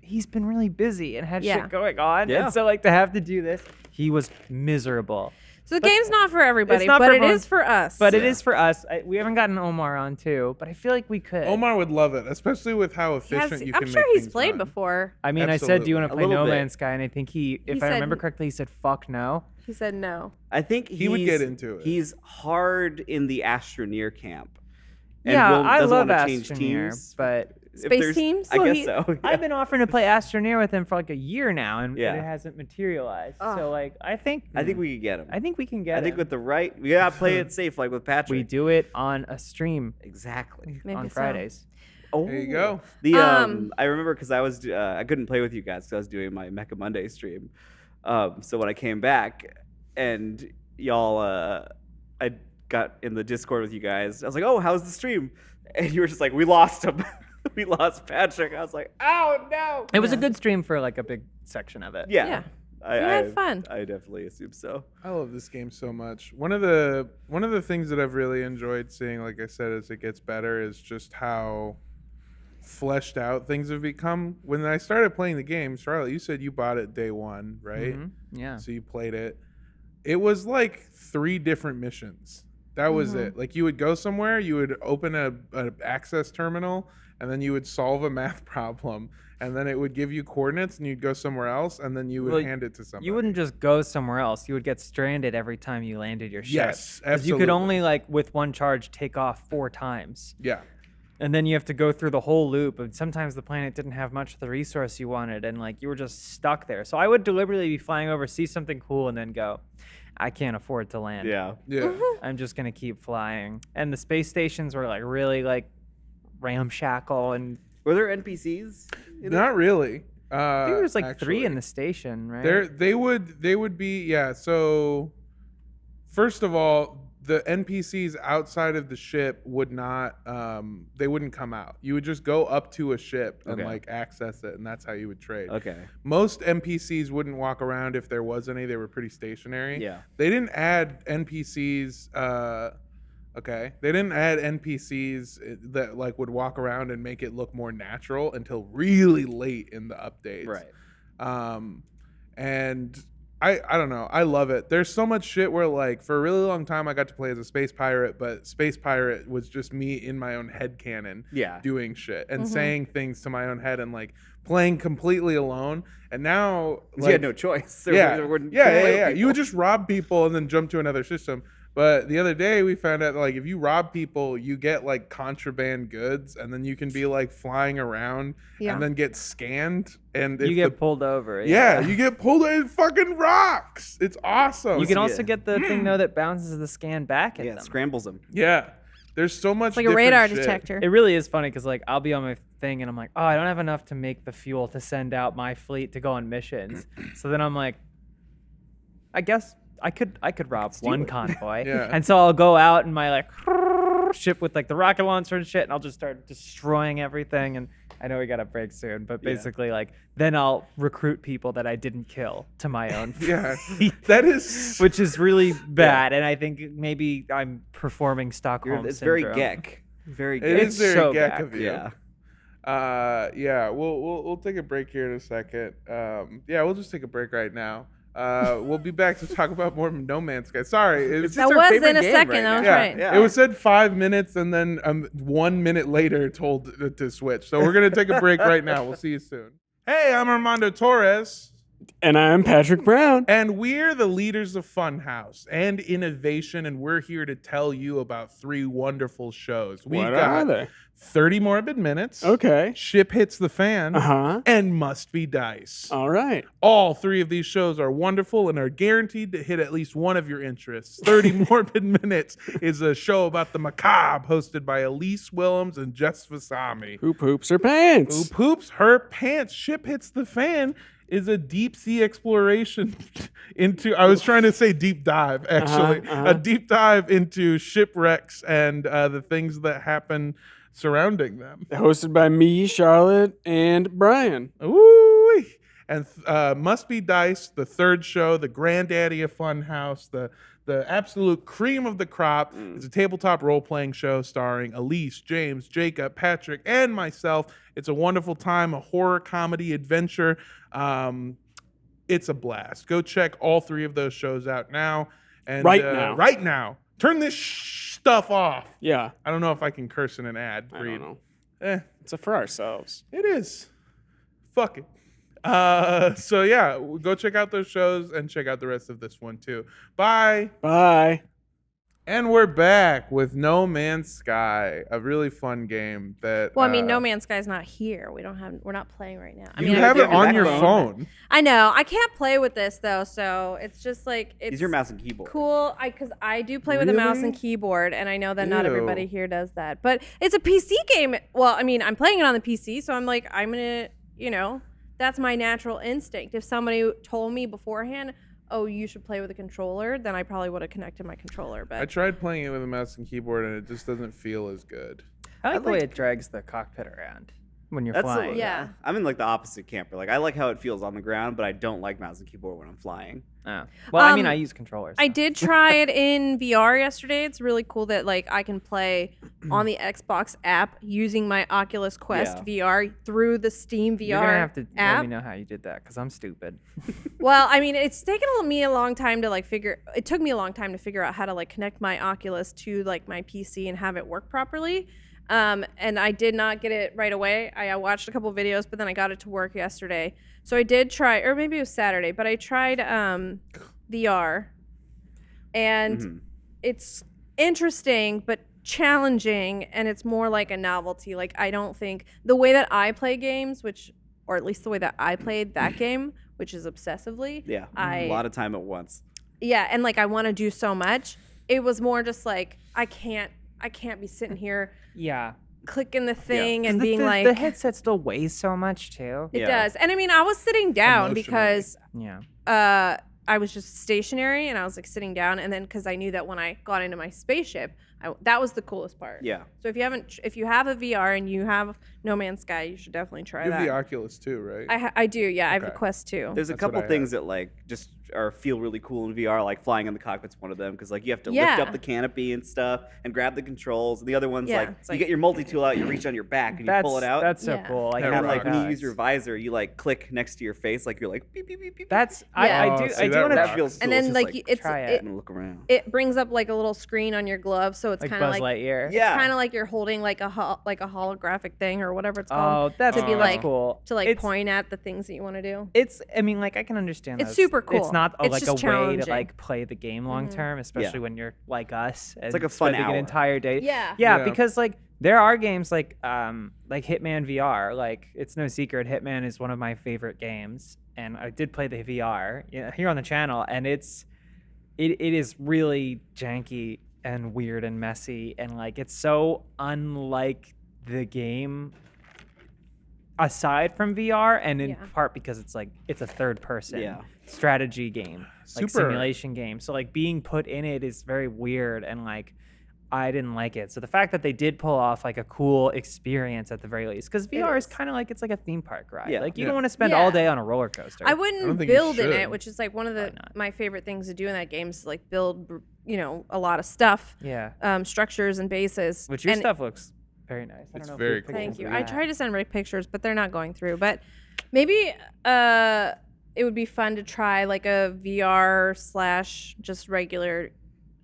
he's been really busy and had Yeah. shit going on, Yeah. and so like to have to do this, he was miserable. So the game's not for everybody, not but for it everyone, is for us. But it is for us. We haven't gotten Omar on too, but I feel like we could. Omar would love it, especially with how He has- efficient you can I'm sure make he's things played run. before. I mean, I said, "Do you want to A play little No bit. Man's Sky?" And I think if I said- remember correctly, he said, "Fuck no." He said no. I think He would get into it. He's hard in the Astroneer camp. And Yeah, I love want to change Astroneer, teams. but If Space there's- teams? I Well, guess so. I've been offering to play Astroneer with him for like a year now, and Yeah. it hasn't materialized. Ugh. So like, I think I think we could get him. I think we can get I think him. with the right, we gotta play it safe, like with Patrick. We do it on a stream Exactly. Maybe on so. Fridays. Oh, There you go. The Um, I remember because I couldn't play with you guys because I was doing my Mecha Monday stream. So when I came back and y'all, I got in the Discord with you guys. I was like, "Oh, how's the stream?" And you were just like, "We lost him. We lost Patrick." I was like, "Oh no!" It was a good stream for like a big section of it. Yeah. Yeah. I had fun. I definitely assume so. I love this game so much. One of the things that I've really enjoyed seeing, like I said, as it gets better, is just how fleshed out things have become. When I started playing the game, Charlotte, you said you bought it day one, right? Mm-hmm. Yeah. So you played it. It was like 3 different missions. That was it. Like you would go somewhere, you would open a access terminal, and then you would solve a math problem, and then it would give you coordinates, and you'd go somewhere else, and then you would hand it to somebody. You wouldn't just go somewhere else. You would get stranded every time you landed your ship. Yes, 'Cause absolutely. you could only like with one charge take off 4 times. Yeah. And then you have to go through the whole loop. And sometimes the planet didn't have much of the resource you wanted, and like you were just stuck there. So I would deliberately be flying over, see something cool, and then go, I can't afford to land. Yeah. Yeah. I'm just gonna keep flying. And the space stations were like really like ramshackle, and Were there NPCs? Not really. I think there was like actually. 3 in the station, right? They would be, yeah. So first of all, the NPCs outside of the ship would not they wouldn't come out. You would just go up to a ship and Okay. like access it, and that's how you would trade. Okay. Most NPCs wouldn't walk around if there was any. They were pretty stationary. Yeah. They didn't add NPCs okay. They didn't add NPCs that like would walk around and make it look more natural until really late in the updates. Right. And I don't know. I love it. There's so much shit where like for a really long time I got to play as a space pirate, but space pirate was just me in my own headcanon Yeah. doing shit and saying things to my own head and like playing completely alone. And now You like, had no choice. There yeah, wouldn't yeah. people. You would just rob people and then jump to another system. But the other day we found out like if you rob people, you get like contraband goods, and then you can be like flying around and then get scanned. And You if get pulled over. yeah, you get pulled and it fucking rocks. It's awesome. You can also Yeah. get the thing though that bounces the scan back at Yeah, them. scrambles them. yeah. There's so much It's like a different radar shit. detector. It really is funny because like I'll be on my thing and I'm like, oh, I don't have enough to make the fuel to send out my fleet to go on missions. So then I'm like, I guess I could rob one convoy. Yeah. And so I'll go out in my like ship with like the rocket launcher and shit, and I'll just start destroying everything. And I know we got a break soon, but basically like then I'll recruit people that I didn't kill to my own Yeah. fleet. That is Which is really bad, and I think maybe I'm performing Stockholm It's very syndrome. geck. Very it geck. is very so geck back. of you. Yeah. Yeah, we'll take a break here in a second. Yeah, we'll just take a break right now. We'll be back to talk about more No Man's Sky. Sorry, It's That just our was favorite in a game second. right That was now. yeah, right. Yeah. It was said 5 minutes and then 1 minute later told to switch. So we're gonna take a break right now. We'll see you soon. Hey, I'm Armando Torres. And I'm Patrick Brown. And we're the leaders of Funhaus and innovation, and we're here to tell you about 3 wonderful shows. We've What got are they? 30 Morbid Minutes, Okay. Ship Hits the Fan, Uh-huh. and Must Be Dice. All right. All 3 of these shows are wonderful and are guaranteed to hit at least one of your interests. 30 Morbid Minutes is a show about the macabre hosted by Elise Willems and Jess Vasami. Who poops her pants? Who poops her pants? Ship Hits the Fan is a deep sea exploration into, I was trying to say deep dive, actually. A deep dive into shipwrecks and the things that happen surrounding them. Hosted by me, Charlotte, and Brian. Ooh. And Must Be Dice, the 3rd show, the granddaddy of Funhaus, the absolute cream of the crop. It's a tabletop role-playing show starring Elise, James, Jacob, Patrick, and myself. It's a wonderful time, a horror comedy adventure. It's a blast. Go check all 3 of those shows out now. And Right now. Right now. Turn this stuff off. Yeah. I don't know if I can curse in an ad. I don't know. It's It's for ourselves. It is. Fuck it. So yeah, go check out those shows and check out the rest of this one too. Bye. Bye. And we're back with No Man's Sky, a really fun game that. Well, I mean, No Man's Sky's not here. We're not playing right now. I You mean, have I it do on have your that phone. I know. I can't play with this though, so it's just like it's Use your mouse and keyboard. cool. Because I do play with a mouse and Really? keyboard, and I know that not Ew. everybody here does that. But it's a PC game. Well, I mean, I'm playing it on the PC, so I'm gonna, that's my natural instinct. If somebody told me beforehand, oh, you should play with a controller, then I probably would have connected my controller. I But tried playing it with a mouse and keyboard, and it just doesn't feel as good. I like the way it drags the cockpit around when you're flying. Yeah. I'm in like the opposite camp. Like I like how it feels on the ground, but I don't like mouse and keyboard when I'm flying. Oh. Well, I mean, Um, I use controllers. I so. did try it in VR yesterday. It's really cool that like I can play on the Xbox app using my Oculus Quest VR through the Steam VR You're gonna have to app. let me know how you did that because I'm stupid. Well, I mean, it's taken me a long time to like figure. It took me a long time to figure out how to like connect my Oculus to like my PC and have it work properly. And I did not get it right away. I watched a couple videos, but then I got it to work yesterday. So I did try, or maybe it was Saturday, but I tried VR, and it's interesting but challenging, and it's more like a novelty. Like I don't think the way that I play games, or at least the way that I played that game, which is obsessively. Yeah, a lot of time at once. Yeah, and like I want to do so much. It was more just like I can't be sitting here Yeah. clicking the thing and the, being the, like the headset still weighs so much too. it Yeah. does. And I mean, I was sitting down Emotionally. because Yeah. I was just stationary and I was like sitting down, and then because I knew that when I got into my spaceship, that was the coolest part. Yeah. So if you have a VR and you have No Man's Sky, you should definitely try You have the that. Oculus too, right? I do, yeah. I have the Okay. Quest 2. There's a That's what couple I things that like just feel really cool in VR, like flying in the cockpit's one of them, because like you have to lift Yeah. up the canopy and stuff and grab the controls. And the other one's Yeah, like it's you like- get your multi-tool out, you reach on your back and you pull it out. That's so Yeah. cool. Like, That and having like when you rocks. use your visor, you like click next to your face, like you're like beep beep beep beep. That's Yeah. I Oh, do see, I do that want that to rocks. feels cool. and then It's like just, it's try it, I'm gonna look around. it brings up like a little screen on your glove, so it's like kind of Buzz like Lightyear. Yeah. kind of like you're holding like a holographic thing or whatever it's called Oh, that's to be that's like cool. to like It's- point at the things that you want to do. It's. I mean, like I can understand. It's those. super cool. It's not It's like a just way to challenging. like play the game long term, especially when you're like us. And like a fun spending hour. an entire day. Yeah. Yeah, Yeah. because like there are games like Hitman VR. Like it's no secret, Hitman is one of my favorite games, and I did play the VR here on the channel, and it is really janky and weird and messy, and like it's so unlike the game aside from VR, and in Yeah. part because it's a third person Yeah. strategy game, like Super. simulation game. So like being put in it is very weird, and like I didn't like it. So the fact that they did pull off like a cool experience at the very least, because VR is is. kind of like it's like a theme park ride. Yeah. Like you Yeah. don't want to spend Yeah. all day on a roller coaster. I I wouldn't don't think you build in should. it, which is like one of Probably not. my favorite things to do in that game is like build, a lot of stuff, Yeah. Structures and bases. Which your And stuff looks very nice. I It's don't know if very you cool. Thank you. Yeah. I tried to send Rick pictures, but they're not going through. But maybe it would be fun to try like a VR / just regular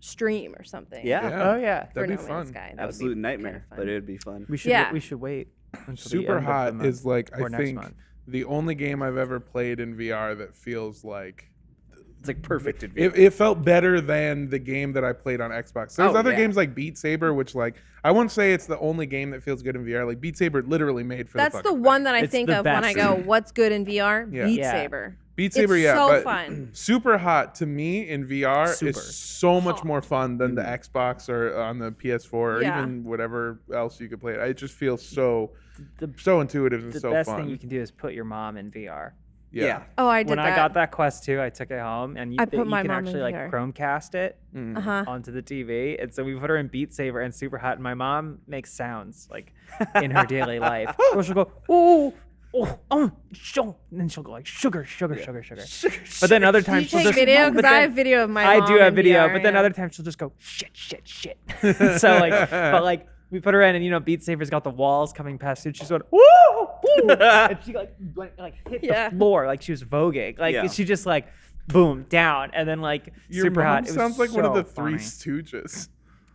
stream or something. Yeah. Oh yeah. For That'd be No Man's fun. Sky. That would be Absolute kinda nightmare, fun. but it'd be fun. We should Yeah. we should wait until the Super end of the Hot month, is like or I next think month. the only game I've ever played in VR that feels like It's like perfect. it felt better than the game that I played on Xbox. There's Oh, other yeah. games like Beat Saber, which like I wouldn't say it's the only game that feels good in VR. Like Beat Saber, literally made for That's the the fucking one thing. that I It's think the of when I best. go, "What's good in VR?" Yeah. Beat Yeah. Saber. Beat Saber, it's yeah, so but fun. Super Hot to me in VR Super. is so much Hot. more fun than the Xbox or on the PS4 or Yeah. even whatever else you could play it. It just feels so The intuitive and the so best fun. thing you can do is put your mom in VR. yeah. Oh, I did When that. I got that Quest 2, I took it home, and you I put you my can mom in actually like VR. Chromecast it Mm. Uh-huh. onto the TV, and so we put her in Beat Saber and Super Hot, and my mom makes sounds like in her daily life. Or she'll go, ooh, show, and then she'll go like sugar. But then other Do you times she'll take just video? but Because I then- have video of my I mom do have in video, VR, but then yeah. other times she'll just go shit. So like, but like we put her in, and Beat Saber's got the walls coming past it. She's going woo, and she like hit Yeah. the floor like she was voguing. Like Yeah. she just like boom down, and then like Your Super mom Hot. It was sounds like one of so the Three funny. Stooges.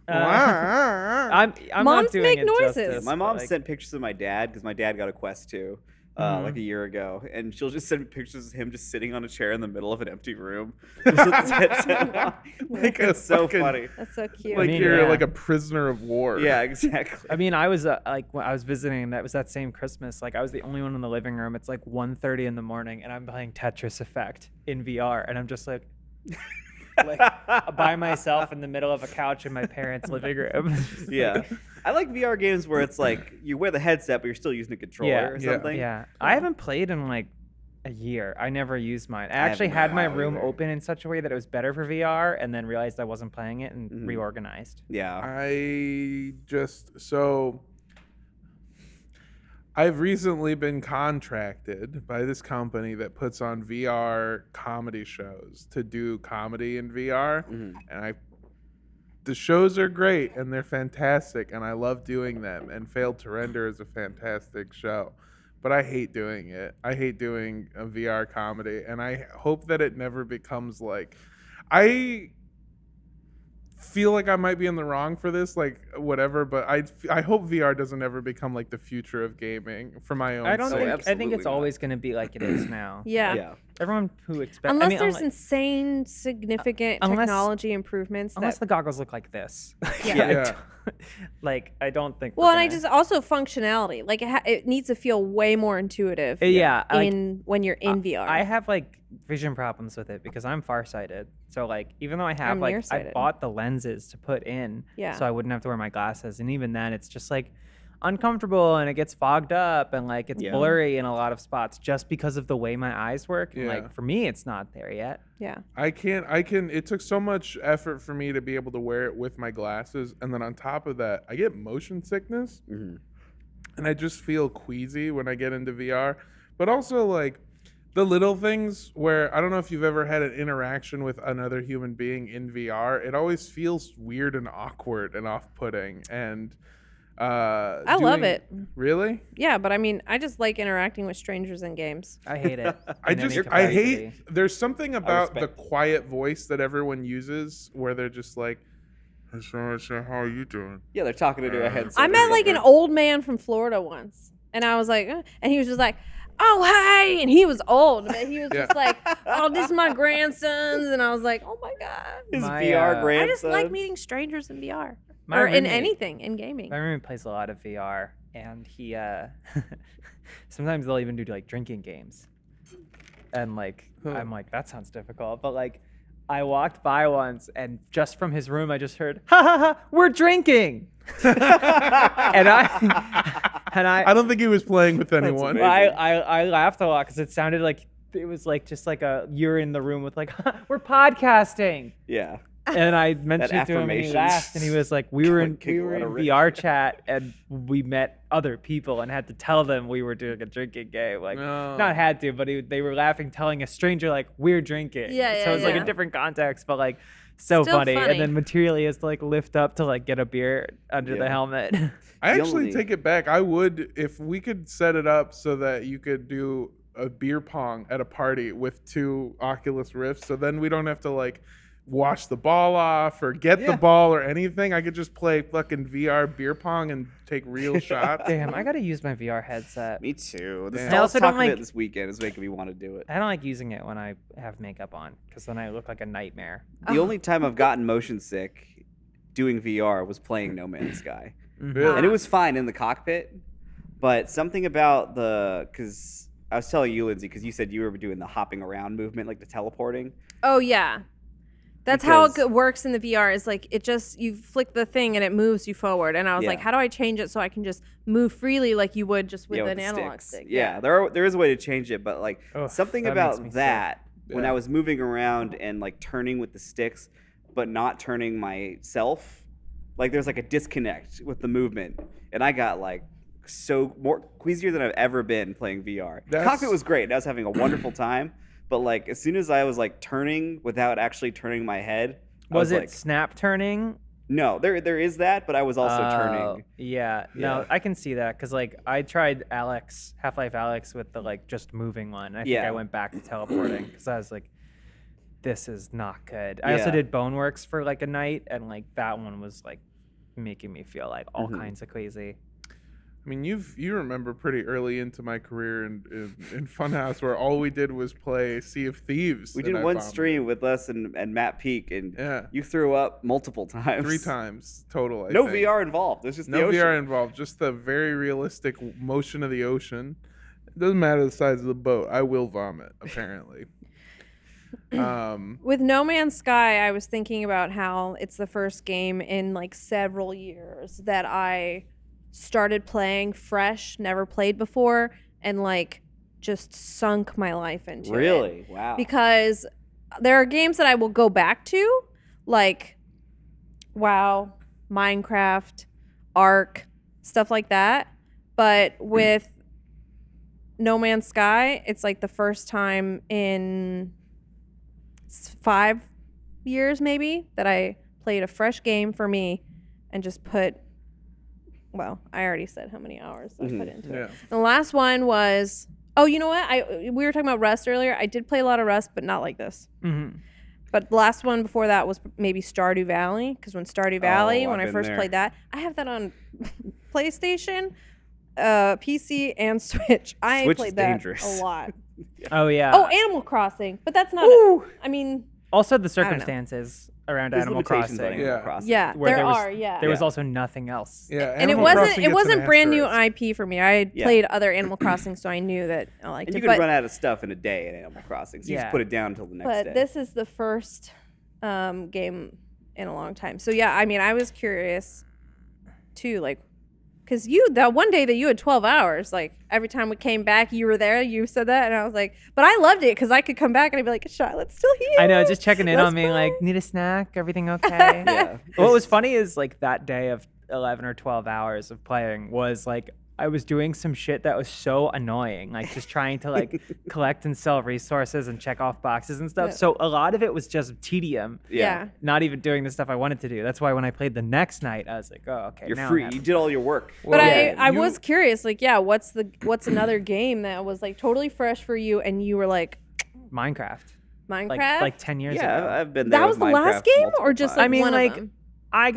I'm Moms not doing make it noises. justice, My but, mom like, sent pictures of my dad because my dad got a Quest 2 like a year ago, and she'll just send pictures of him just sitting on a chair in the middle of an empty room, just with his headset on. Like a It's so fucking- funny. That's so cute. Like mean, you're yeah. like a prisoner of war. Yeah, exactly. I mean, I was like when I was visiting. That was that same Christmas. Like I was the only one in the living room. It's like 1:30 in the morning, and I'm playing Tetris Effect in VR, and I'm just like by myself in the middle of a couch in my parents' living room. Yeah, I like VR games where it's like you wear the headset but you're still using a controller or Yeah. something. Yeah, I haven't played in like a year. I never used mine. I haven't actually used had my mine room either. open in such a way that it was better for VR, and then realized I wasn't playing it and reorganized. Yeah. I've recently been contracted by this company that puts on VR comedy shows to do comedy in VR, and the shows are great and they're fantastic and I love doing them, and Failed to Render is a fantastic show. But I hate doing it. I hate doing a VR comedy, and I hope that it never becomes like I feel like I might be in the wrong for this, like whatever, but I hope VR doesn't ever become like the future of gaming for my own I don't sake. think. I think absolutely it's not. always going to be like it is now. Yeah. Yeah. Everyone who expects. Unless I mean, there's insane, significant unless- technology improvements. unless the goggles look like this. Yeah. Like I don't think. Well, we're and I gonna- just also functionality. Like it needs to feel way more intuitive. Yeah, like, when you're in VR. I have like vision problems with it because I'm farsighted. So like even though I have I'm I nearsighted. bought the lenses to put in Yeah. so I wouldn't have to wear my glasses, and even then it's just like uncomfortable and it gets fogged up and like it's Yeah. blurry in a lot of spots just because of the way my eyes work. And Yeah. like for me it's not there yet. yeah. I can it took so much effort for me to be able to wear it with my glasses, and then on top of that I get motion sickness and I just feel queasy when I get into VR. But also like the little things where I don't know if you've ever had an interaction with another human being in VR, it always feels weird and awkward and off-putting, and I love it. Really? Yeah, but I mean, I just like interacting with strangers in games. I hate it. I in any just I hate capacity. there's something about the respect quiet voice that everyone uses where they're just like, "Hey, so how are you doing?" Yeah, they're talking into a headset. I met like an old man from Florida once, and I was like, and he was just like, "Oh, hey," and he was old, but he was just like, "Oh, this is my grandsons," and I was like, "Oh my god." His My, VR I grandson. I just like meeting strangers in VR My or in roommate- anything in gaming. My roommate plays a lot of VR, and he sometimes they'll even do like drinking games, and like I'm like that sounds difficult, but like I walked by once, and just from his room I just heard ha ha ha we're drinking, and I don't think he was playing with anyone. amazing. I laughed a lot because it sounded like it was like just like you're in the room with like we're podcasting. Yeah. And I mentioned it to him, and he affirmations. laughed, and he was like, "We were in Giggle out of Rick. VR chat, and we met other people, and had to tell them we were doing a drinking game. Like, No. not had to, but they were laughing, telling a stranger like we're drinking. Yeah, So it's like yeah. a different context, but like so Still funny. funny. And then materially has to like lift up to like get a beer under the Yeah. helmet. I The actually only- take it back. I would, if we could set it up so that you could do a beer pong at a party with 2 Oculus Rifts, so then we don't have to like wash the ball off or get the ball or anything. I could just play fucking VR beer pong and take real shots. Damn, I gotta use my VR headset. Me too. The Damn. I also talk don't of it like- this weekend is making me want to do it. I don't like using it when I have makeup on, because then I look like a nightmare. The only time I've gotten motion sick doing VR was playing No Man's Sky. Really? And it was fine in the cockpit, but something about because I was telling you, Lindsay, because you said you were doing the hopping around movement, like the teleporting. Oh yeah. That's how it Because- works in the VR. Is like it just you flick the thing and it moves you forward. And I was like, Yeah. how do I change it so I can just move freely like you would just with Yeah, an the analog sticks. stick? Yeah, there is a way to change it, but like Ugh, something that makes me about sick. that when Yeah. I was moving around and like turning with the sticks, but not turning myself, like there's like a disconnect with the movement, and I got like so more queasier than I've ever been playing VR. The That's- cockpit was great, and I was having a wonderful time, but like as soon as I was like turning without actually turning my head, I Was it like, snap turning? no, there is that, but I was also turning. Yeah, no, Yeah. I can see that because like I tried Half-Life Alex with the like just moving one. I think Yeah. I went back to teleporting because I was like, this is not good. I also Yeah. did Boneworks for like a night, and like that one was like making me feel like all Mhm. kinds of crazy. I mean, you remember pretty early into my career in Funhouse where all we did was play Sea of Thieves. We and did I one vomited. stream with us and Matt Peak, and Yeah. you threw up multiple times. 3 times total. I No think. VR involved. It's just No the ocean. VR involved. Just the very realistic motion of the ocean. It doesn't matter the size of the boat. I will vomit. Apparently. With No Man's Sky, I was thinking about how it's the first game in like several years that I started playing fresh, never played before, and like just sunk my life into it. Really? Wow. Because there are games that I will go back to, like WoW, Minecraft, Ark, stuff like that. But with No Man's Sky, it's like the first time in 5 years maybe that I played a fresh game for me and just put, well, I already said how many hours I put into it. The last one was, oh, you know what? We were talking about Rust earlier. I did play a lot of Rust, but not like this. Mm-hmm. But the last one before that was maybe Stardew Valley, because when Stardew Valley, when I first played that, I have that on PlayStation, PC, and Switch. I Switch played is that dangerous. a lot. Oh yeah. Oh, Animal Crossing, but that's not. I mean, Also, the know. circumstances around There's Animal limitations on Crossing. Animal Yeah. Crossing. yeah, Where there there was- are. Yeah, There was Yeah. also nothing else. Yeah, and it Animal wasn't. Crossing It gets wasn't an brand new asterisk. IP for me. I had Yeah. played other Animal Crossing, so I knew that I liked And it. you can But run out of stuff in a day in Animal Crossing, so you Yeah. just put it down until the next but day. this is the first game in a long time. So yeah, I mean, I was curious too, like, because that one day that you had 12 hours, like every time we came back, you were there. You said that, and I was like, but I loved it because I could come back and I'd be like, Charlotte's still here. I know, just checking in Let's on me, play. like, need a snack? Everything okay? Yeah. What was funny is like that day of 11 or 12 hours of playing was like I was doing some shit that was so annoying, like just trying to like collect and sell resources and check off boxes and stuff. Yeah. So a lot of it was just tedium, Yeah. not even doing the stuff I wanted to do. That's why when I played the next night, I was like, oh, okay, You're now free. I'm You happy. did all your work. But Well, I you- was curious, like, yeah, what's another game that was like totally fresh for you, and you were like, Minecraft, Minecraft? like 10 years Yeah, ago. I've been there. That was with the last Minecraft game, multiple or just times. like I mean, one like, of them? I'll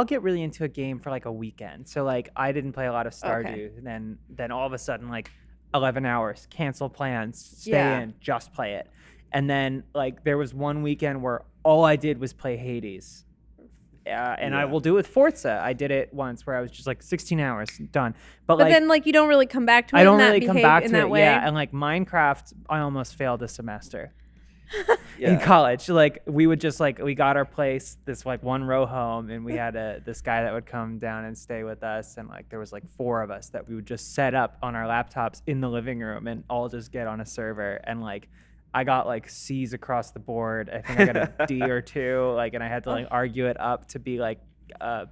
get really into a game for like a weekend. So like I didn't play a lot of Stardew. Okay. And then all of a sudden like 11 hours, cancel plans, stay Yeah. in, just play it. And then like there was one weekend where all I did was play Hades. And I Yeah. will do it with Forza. I did it once where I was just like 16 hours done. But But like then like you don't really come back to it. I don't in that really come back in to that it. way. Yeah, and like Minecraft, I almost failed a semester in Yeah. college. Like we would just like we got our place, this like one row home, and we had this guy that would come down and stay with us, and like there was like 4 of us that we would just set up on our laptops in the living room and all just get on a server. And like I got like C's across the board. I think I got a D or 2, like, and I had to like argue it up to be like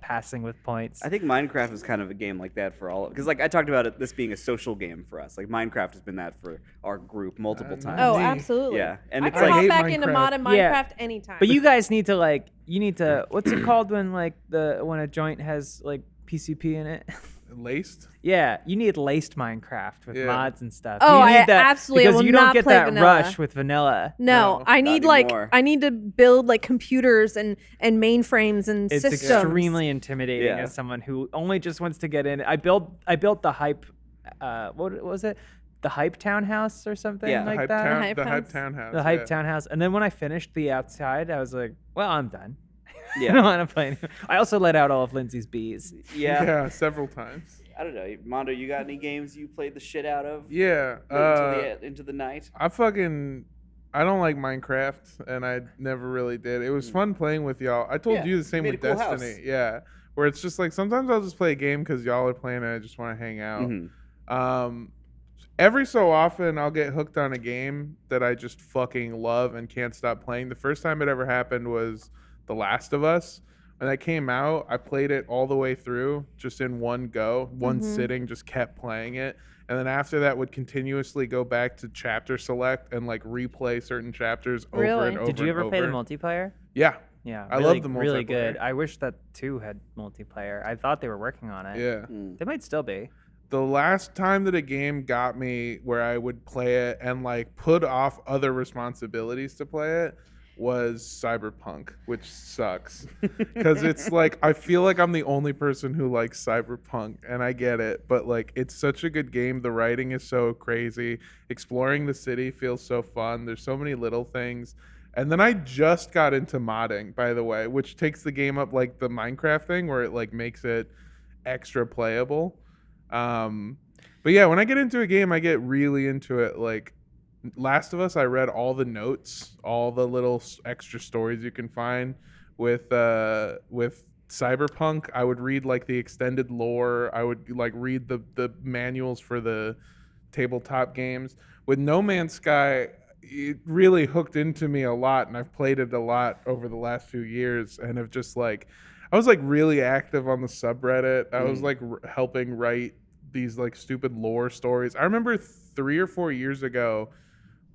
passing with points. I think Minecraft is kind of a game like that for all, because like I talked about this being a social game for us. Like Minecraft has been that for our group multiple times. Oh, Me. absolutely. Yeah, and I it's can like hop hate back into Minecraft. mod and Minecraft Yeah. anytime. But you guys need to what's it called when like when a joint has like PCP in it? Laced. Yeah, you need laced Minecraft with Yeah. mods and stuff. Oh, you I need that absolutely because will you don't not get play that vanilla. rush with vanilla. No, No, I not need like anymore. I need to build like computers and mainframes and It's systems. extremely intimidating Yeah. as someone who only just wants to get in. I built the hype. What was it? The hype townhouse or something Yeah. like Hype that. town, Hype the hype house? townhouse. The hype yeah. townhouse. And then when I finished the outside, I was like, well, I'm done. I Yeah. don't want to play anymore. I also let out all of Lindsay's bees. yeah. Yeah, several times. I don't know, Mondo. You got any games you played the shit out of? Yeah. Into the night. I don't like Minecraft, and I never really did. It was fun playing with y'all. I told Yeah, you the same made with a cool Destiny. house. Yeah, where it's just like sometimes I'll just play a game because y'all are playing and I just want to hang out. Mhm. Every so often I'll get hooked on a game that I just fucking love and can't stop playing. The first time it ever happened was The Last of Us. When that came out, I played it all the way through, just in one go, one sitting, just kept playing it. And then after that would continuously go back to chapter select and like replay certain chapters over Really? and over. Did you and ever play the over. multiplayer? Yeah. Yeah, I really, love the really good. multiplayer. I wish that 2 had multiplayer. I thought they were working on it. Yeah. They might still be. The last time that a game got me where I would play it and like put off other responsibilities to play it was Cyberpunk, which sucks because it's like I feel like I'm the only person who likes Cyberpunk, and I get it, but like it's such a good game. The writing is so crazy. Exploring the city feels so fun. There's so many little things. And then I just got into modding, by the way, which takes the game up like the Minecraft thing where it like makes it extra playable. But yeah, when I get into a game, I get really into it. Like Last of Us, I read all the notes, all the little extra stories you can find. With Cyberpunk, I would read like the extended lore. I would like read the manuals for the tabletop games. With No Man's Sky, it really hooked into me a lot, and I've played it a lot over the last few years, and have just like, I was like really active on the subreddit. I was like helping write these like stupid lore stories. I remember 3 or 4 years ago,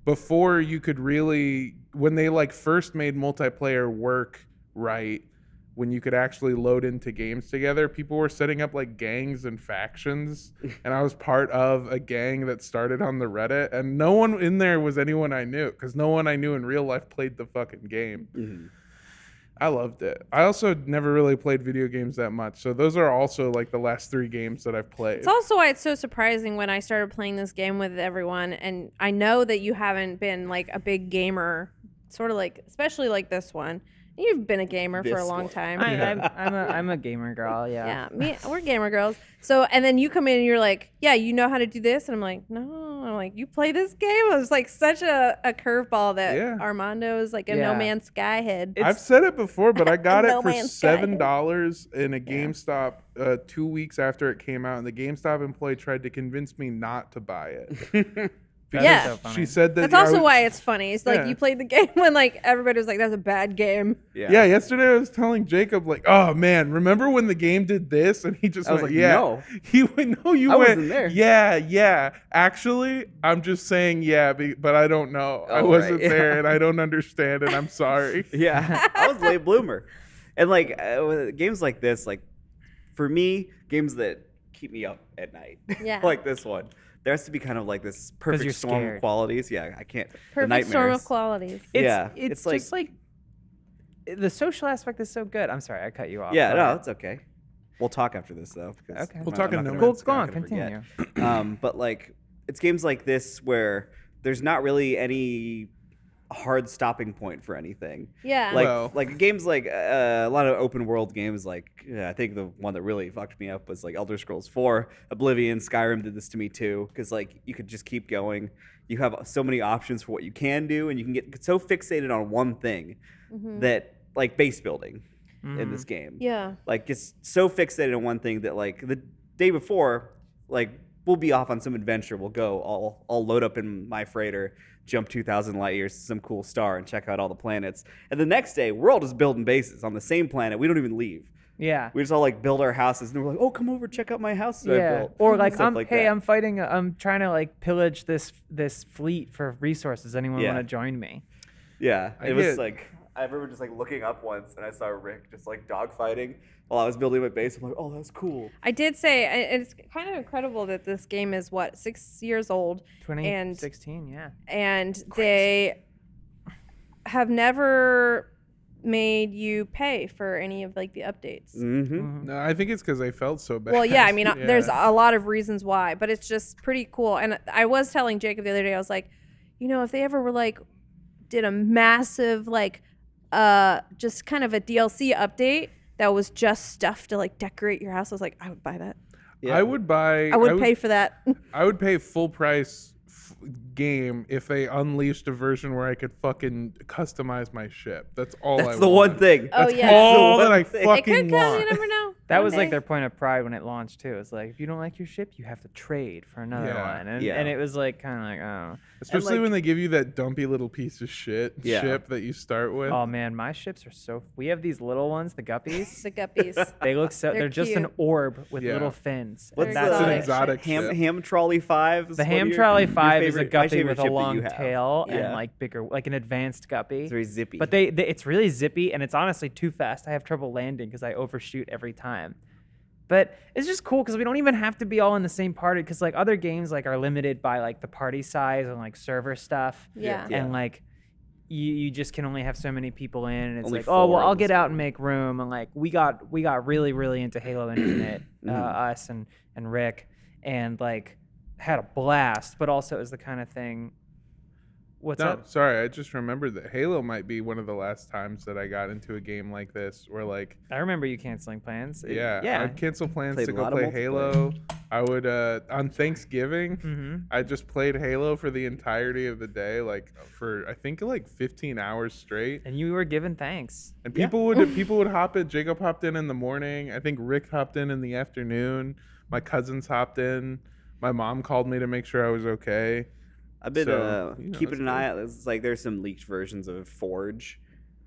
before you could really, when they like first made multiplayer work right, when you could actually load into games together, people were setting up like gangs and factions, and I was part of a gang that started on the Reddit, and no one in there was anyone I knew, because no one I knew in real life played the fucking game. I loved it. I also never really played video games that much, so those are also like the last 3 games that I've played. It's also why it's so surprising when I started playing this game with everyone, and I know that you haven't been like a big gamer, sort of like, especially like this one. You've been a gamer for a This long one. time. I'm a gamer girl. Yeah. We're gamer girls. So, and then you come in and you're like, yeah, you know how to do this, and I'm like, no. I'm like, you play this game? It was like such a curveball that Armando is like a No Man's Sky head. I've said it before, but I got it No for Man's Sky. $7 in a GameStop 2 weeks after it came out, and the GameStop employee tried to convince me not to buy it. Yeah. So funny. She said that That's also why it's funny. It's like Yeah. you played the game when like everybody was like, that's a bad game. Yeah, yesterday I was telling Jacob, like, oh man, remember when the game did this? And he just I was went, like, yeah. no. He went, no, you I went, wasn't there. yeah. Actually, I'm just saying but I don't know. I Oh, wasn't right, there yeah. and I don't understand and I'm sorry. Yeah, I was a late bloomer, and like with games like this, like for me, games that keep me up at night, Yeah. like this one, there has to be kind of like this perfect you're storm of scared. qualities. Yeah, I can't. the Perfect storm nightmares. of qualities. It's like- just like the social aspect is so good. I'm sorry, I cut you off. Yeah, Go no, ahead. it's okay. We'll talk after this though. Because Okay. We'll talk in I'm No not Go, Man's go Sky. on, gonna forget. continue. But like it's games like this where there's not really any hard stopping point for anything. Yeah. Like Well- like games like a lot of open world games. Like I think the one that really fucked me up was like Elder Scrolls 4, Oblivion, Skyrim did this to me too. Because like you could just keep going. You have so many options for what you can do, and you can get so fixated on one thing that like base building in this game. Yeah. Like it's so fixated on one thing that like the day before, like we'll be off on some adventure. We'll go. I'll load up in my freighter, jump 2,000 light years to some cool star, and check out all the planets. And the next day, we're all just building bases on the same planet. We don't even leave. Yeah. We just all like build our houses, and we're like, "Oh, come over, check out my house that I Yeah. built." Or like, Stuff like that. I'm fighting. I'm trying to like pillage this fleet for resources. Anyone Yeah. want to join me? Yeah, I it was get- like I remember just like looking up once, and I saw Rick just like dogfighting while I was building my base. I'm like, "Oh, that's cool." I did say it's kind of incredible that this game is 6 years old, 2016. Yeah. and they have never made you pay for any of like the updates. Mm-hmm. No, I think it's because I felt so bad. Well, yeah, I mean, Yeah. there's a lot of reasons why, but it's just pretty cool. And I was telling Jacob the other day, I was like, if they ever were like, did a massive like, just kind of a DLC update that was just stuff to like decorate your house, I was like, I would buy that. Yeah. I would buy. I would pay for that. I would pay full price game if they unleashed a version where I could fucking customize my ship. That's all. That's I the want. one thing. Oh, That's yeah. all that I It could It fucking could come, want. you never know. That One was like day. their point of pride when it launched too. It's like if you don't like your ship, you have to trade for another Yeah. one, and, Yeah. and it was like kind of like oh. Especially like- when they give you that dumpy little piece of shit Yeah. ship that you start with. Oh man, my ships are so. We have these little ones, the guppies. The guppies. They look so. They're They're just an cute. orb with Yeah. little fins. What's and They're that's It's an it. exotic Ham ship. Ham Trolley 5. The Ham Trolley 5 is a my guppy favorite with a ship that long you have. tail Yeah. and like bigger, like an advanced guppy. It's very zippy. But it's really zippy and it's honestly too fast. I have trouble landing because I overshoot every time. But it's just cool because we don't even have to be all in the same party because like other games like are limited by like the party size and like server stuff. Yeah. Yeah. And like you just can only have so many people in and it's Only like, oh well 4 I'll in get this out one. and make room and like we got really, really into Halo Infinite, us and Rick, and like had a blast, but also it was the kind of thing. What's No, up? sorry, I just remembered that Halo might be one of the last times that I got into a game like this where like I remember you canceling plans. yeah, I'd cancel plans Played to a go lot of play multiplayer. Halo. I would on Thanksgiving Mm-hmm. I just played Halo for the entirety of the day, like for I think like 15 hours straight. And you were given thanks. And Yeah. people would hop in. Jacob hopped in the morning. I think Rick hopped in the afternoon. My cousins hopped in. My mom called me to make sure I was okay. I've been So, you know, keeping it's an good. eye out. It's like there's some leaked versions of Forge,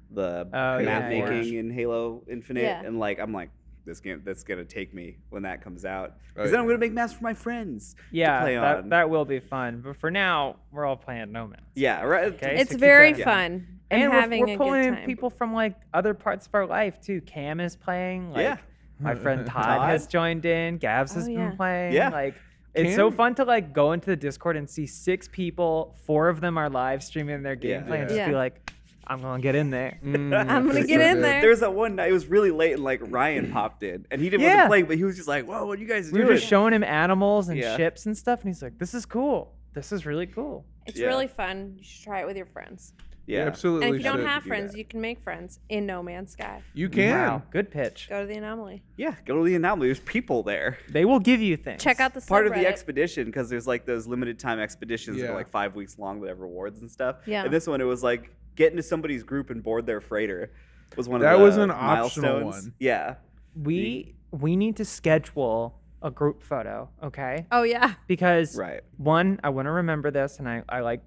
the Oh, map yeah, making Forge. in Halo Infinite, Yeah. and like I'm like this game that's gonna take me when that comes out Oh, because then I'm yeah. gonna make maps for my friends to Yeah, play on. that will be fun. But for now, we're all playing No Man's. Yeah, right. Okay. It's So keep very that in fun. And having we're a pulling good in time. people from like other parts of our life too. Cam is playing. Like, Yeah. my friend Todd Todd? has joined in. Gabs has Oh, yeah. been playing. Yeah. Like, it's so Cam- fun to like go into the Discord and see 6 people. 4 of them are live streaming their Yeah. gameplay and just Yeah. be like, I'm gonna get in there. I'm gonna it's get so in good. there. There was that one night. It was really late, and like Ryan popped in, and he Yeah. wasn't playing, but he was just like, "Whoa, what are you guys We doing?" were just showing him animals and Yeah. ships and stuff, and he's like, "This is cool. This is really cool." It's Yeah. really fun. You should try it with your friends. Yeah, yeah, absolutely. And if you don't should. have do friends, that. you can make friends in No Man's Sky. You can. Wow, good pitch. Go to the Anomaly. yeah. Go to the anomaly. There's people there. They will give you things. Check out the Part of the subreddit. expedition because there's like those limited time expeditions that Yeah. are like 5 weeks long that have rewards and stuff. Yeah. And this one, it was like get into somebody's group and board their freighter was one That of the was an optional milestones. one. Yeah. We need to schedule a group photo, okay? Oh yeah. Because Right. one, I want to remember this, and I like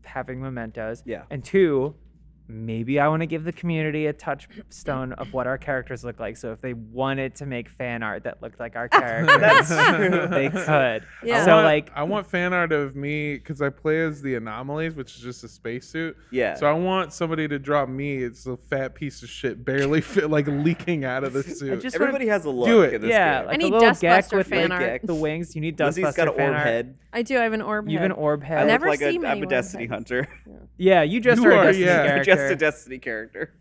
having mementos. Yeah. And 2, maybe I want to give the community a touchstone of what our characters look like. So if they wanted to make fan art that looked like our characters, That's true. they could. Yeah. So like, I want fan art of me because I play as the Anomalies, which is just a spacesuit. Yeah. So I want somebody to draw me. It's a fat piece of shit, barely fit, like leaking out of the I suit. just wanna- Everybody has a look Do it. in this yeah, game. like I a need little Dustbuster geck with fan like art. the wings. You need Lizzie's Dustbuster got an fan orb art. head. I do. I have an orb You have head. an orb I head. look Never like see I'm many a Destiny orbs. hunter. Yeah, you just You are a are, Destiny yeah. character. Just a Destiny character.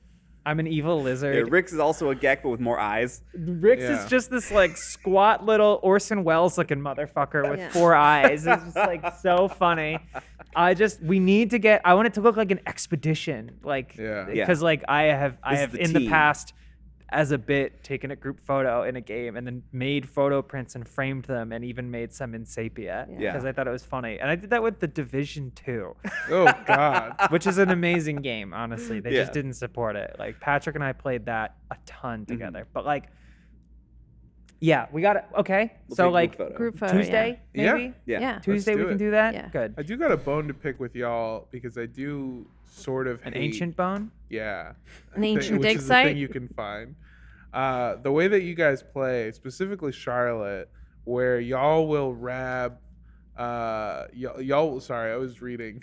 I'm an evil lizard. Yeah, Rix is also a Gek, but with more eyes. Rix Yeah. is just this like squat little Orson Welles looking motherfucker with Yeah. 4 eyes. It's just like so funny. We need to get. I want it to look like an expedition, like Yeah. Yeah. because like I have This is the in the team. past as a bit taken a group photo in a game and then made photo prints and framed them and even made some in sepia Yeah. because I thought it was funny. And I did that with the Division 2. Oh God. Which is an amazing game, honestly. They just Yeah. didn't support it. Like Patrick and I played that a ton together. But like, yeah, we got it. Okay, We'll so take a like photo. Group photo. Tuesday, Yeah. maybe Yeah. Yeah. Tuesday we do can it. do that. Yeah. Good. I do got a bone to pick with y'all because I do sort of An hate- ancient bone. Yeah. An ancient which dig is the thing site? you can find. The way that you guys play, specifically Charlotte, where y'all will rab, y'all. Sorry, I was reading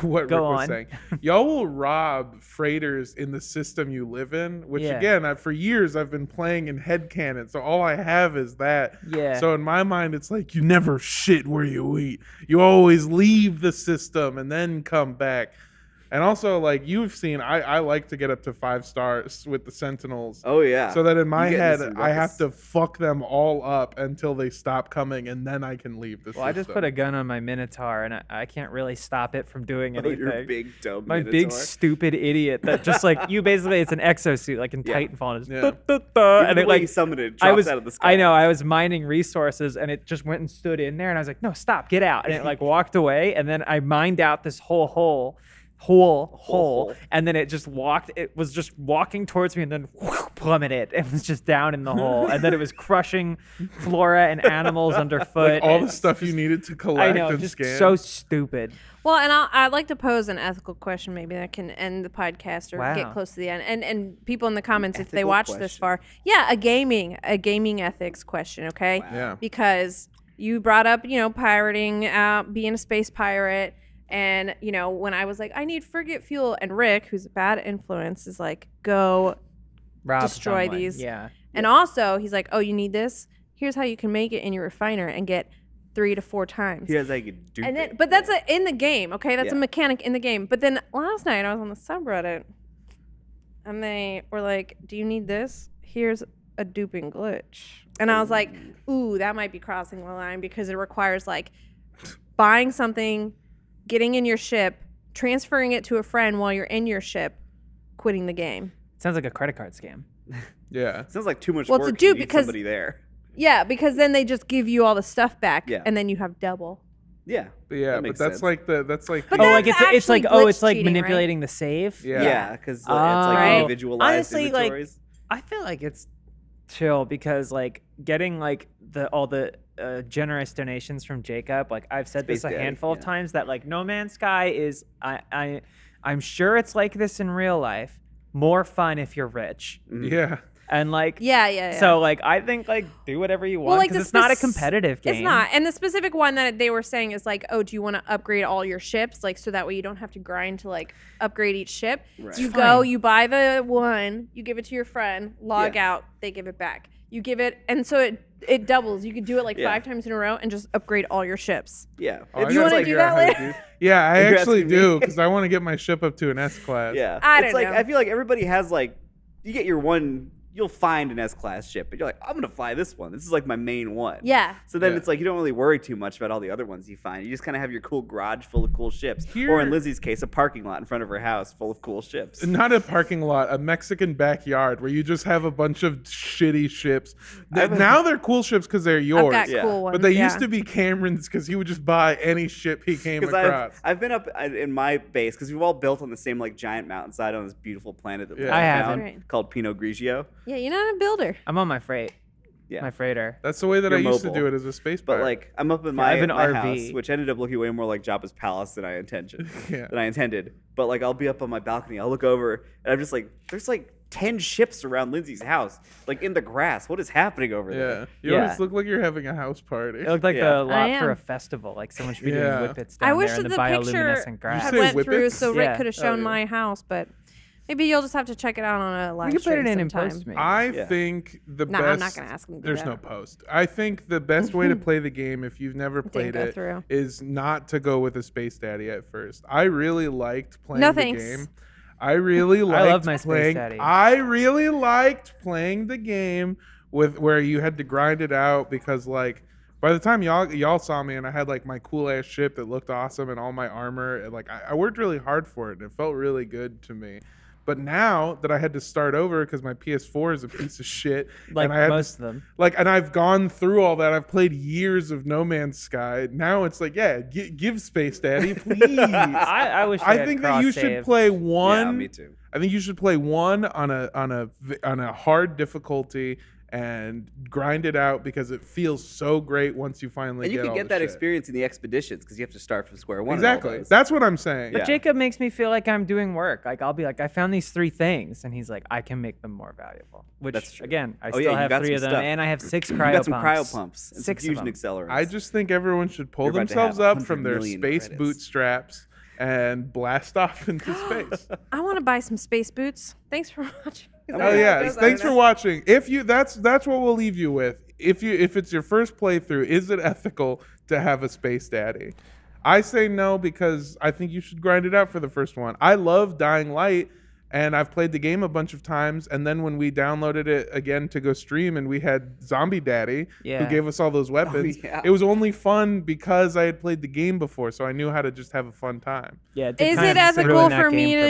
what Go Rick was on. saying. Y'all will rob freighters in the system you live in, which Yeah. again, for years I've been playing in headcanon, so all I have is that. Yeah. So in my mind, it's like you never shit where you eat. You always leave the system and then come back. And also, like you've seen, I like to get up to 5 stars with the Sentinels. Oh yeah. So that in my You get head, into some I have ruckus. to fuck them all up until they stop coming, and then I can leave the Well, I just system. put a gun on my Minotaur, and I can't really stop it from doing Oh, anything. your big dumb my big Minotaur. stupid idiot that just like you basically it's an exosuit like in Yeah. Titanfall and it's Yeah. and the it way like you summon it, I drops was out of the sky. I know I was mining resources and it just went and stood in there and I was like no stop get out and it like walked away and then I mined out this whole hole hole. and then it was just walking towards me and then plummeted. It was just down in the hole and then it was crushing flora and animals underfoot. like all the and stuff you needed to I collect know, and just scan. so stupid. Well, and I'd like to pose an ethical question, maybe that can end the podcast or Wow. get close to the end. And people in the comments, if they ethical watch this question. far, yeah, a gaming ethics question, okay? Yeah. Because you brought up, pirating, being a space pirate, and when I was like, I need frigate fuel, and Rick, who's a bad influence, is like, go Rob destroy someone. these. Yeah. And also, he's like, oh, you need this? Here's how you can make it in your refiner and get 3 to 4 times. He has like a dupe. And then, but that's in the game, okay? That's a Yeah. mechanic in the game. But then last night I was on the subreddit, and they were like, "Do you need this? Here's a duping glitch." And I was like, "Ooh, that might be crossing the line because it requires like buying something, getting in your ship, transferring it to a friend while you're in your ship, quitting the game." Sounds like a credit card scam. Yeah. Sounds like too much Well, it's a work. You dupe need because- somebody there. Yeah, because then they just give you all the stuff back, Yeah. and then you have double. Yeah. But yeah, That but makes that's sense. like But Like that's it's like actually it's like glitch cheating, right? manipulating the save. Yeah. Yeah, because it's Right. like individualized Honestly, like, inventories. I feel like it's chill because like getting like all the generous donations from Jacob. Like I've said this Space a Daddy, handful of yeah. times that like No Man's Sky is I'm sure it's like this in real life. More fun if you're rich. Yeah. And like Yeah. So like I think like do whatever you want Well, like because the it's not a spec- competitive game. It's not. And the specific one that they were saying is like, oh, do you want to upgrade all your ships? Like, so that way you don't have to grind to like upgrade each ship. Right. You It's go, fine. you buy the one, you give it to your friend, log Yeah. out, they give it back. You give it, and so it doubles. You could do it like Yeah. 5 times in a row and just upgrade all your ships. Yeah. Oh, I You gotta wanna figure do out that how to later? do- Yeah, I You're actually asking me? do because I want to get my ship up to an S class. Yeah. I it's don't like know. I feel like everybody has like you get your one. You'll find an S-class ship, but you're like, I'm gonna fly this one. This is like my main one. Yeah. So then Yeah. it's like you don't really worry too much about all the other ones you find. You just kind of have your cool garage full of cool ships, or Here- in Lizzie's case, a parking lot in front of her house full of cool ships. Not a parking lot, a Mexican backyard where you just have a bunch of shitty ships. Now they're cool ships because they're I've yours. got Yeah. cool ones. But they yeah. used to be Cameron's because he would just buy any ship he came Because across. I've been up in my base because we've all built on the same like giant mountainside on this beautiful planet that we Yeah. I found haven't. Right. called Pinot Grigio. Yeah, you're not a builder. I'm on my freight. Yeah. My freighter. That's the way that You're I used to mobile. do it as a space But pirate. like I'm up in I my, have an my RV. house, which ended up looking way more like Jabba's palace than I intended. Yeah. Than I intended. But like I'll be up on my balcony, I'll look over, and I'm just like, there's like 10 ships around Lindsay's house, like in the grass. What is happening over yeah, there? you Yeah. always look like you're having a house party. It looked like Yeah. the lot I for am. a festival. Like someone should be Yeah. doing whippets down I wish there in that the the picture bioluminescent grass. I say went through, whippets? so Rick Yeah. could have Oh, shown yeah. my house, but maybe you'll just have to check it out on a live We can put stream it in and sometime. post me. I Yeah. think the No, best. I'm not gonna ask him to do There's that. no post. I think the best way to play the game, if you've never played go it, through. is not to go with a Space Daddy at first. I really liked playing No the thanks. game. I really liked love my Space playing. Daddy. I really liked playing the game with where you had to grind it out because like by the time y'all saw me and I had like my cool ass ship that looked awesome and all my armor and like I worked really hard for it and it felt really good to me. But now that I had to start over because my PS4 is a piece of shit, Like and I had most to, of them. and I've gone through all that. I've played years of No Man's Sky. Now it's like, yeah, give Space Daddy, please. I wish I they had think that you should cross-save. play one. Yeah, me too. I think you should play one on a hard difficulty and grind it out because it feels so great once you finally And you get can all get the that shit. experience in the expeditions because you have to start from square one. and all Exactly. those. That's what I'm saying. But Yeah. Jacob makes me feel like I'm doing work. Like I'll be like, I found these 3 things, and he's like, I can make them more valuable. Which That's true. again, I Oh, yeah, still you have got 3 of some them, stuff. and I have 6 You cryo got some pumps. cryo pumps and 6 some of fusion them. accelerants. I just think everyone should pull You're about to themselves have up 100 from their million space credits. bootstraps and blast off into space. I want to buy some space boots. Thanks for watching. Oh yeah, thanks for watching. If you that's what we'll leave you with. If it's your first playthrough, is it ethical to have a Space Daddy? I say no because I think you should grind it out for the first one. I love Dying Light and I've played the game a bunch of times and then when we downloaded it again to go stream and we had Zombie Daddy who Yeah. gave us all those weapons. yeah. It was only fun because I had played the game before, so I knew how to just have a fun time. Yeah. did Is kind it of ethical ruin that for me game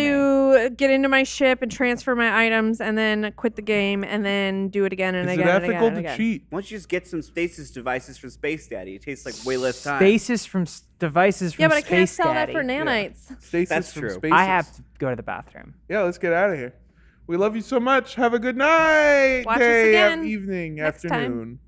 to get into my ship and transfer my items and then quit the game and then do it again and Is again it and ethical again and to again? cheat? Why don't you just get some stasis devices from Space Daddy? It takes like way less time. Stasis from devices from Yeah, but I Space can't sell Daddy. that for nanites. Stasis That's from true. Spaces. I have to go to the bathroom. Yeah, let's get out of here. We love you so much. Have a good night, Watch us day, again evening, next time. afternoon.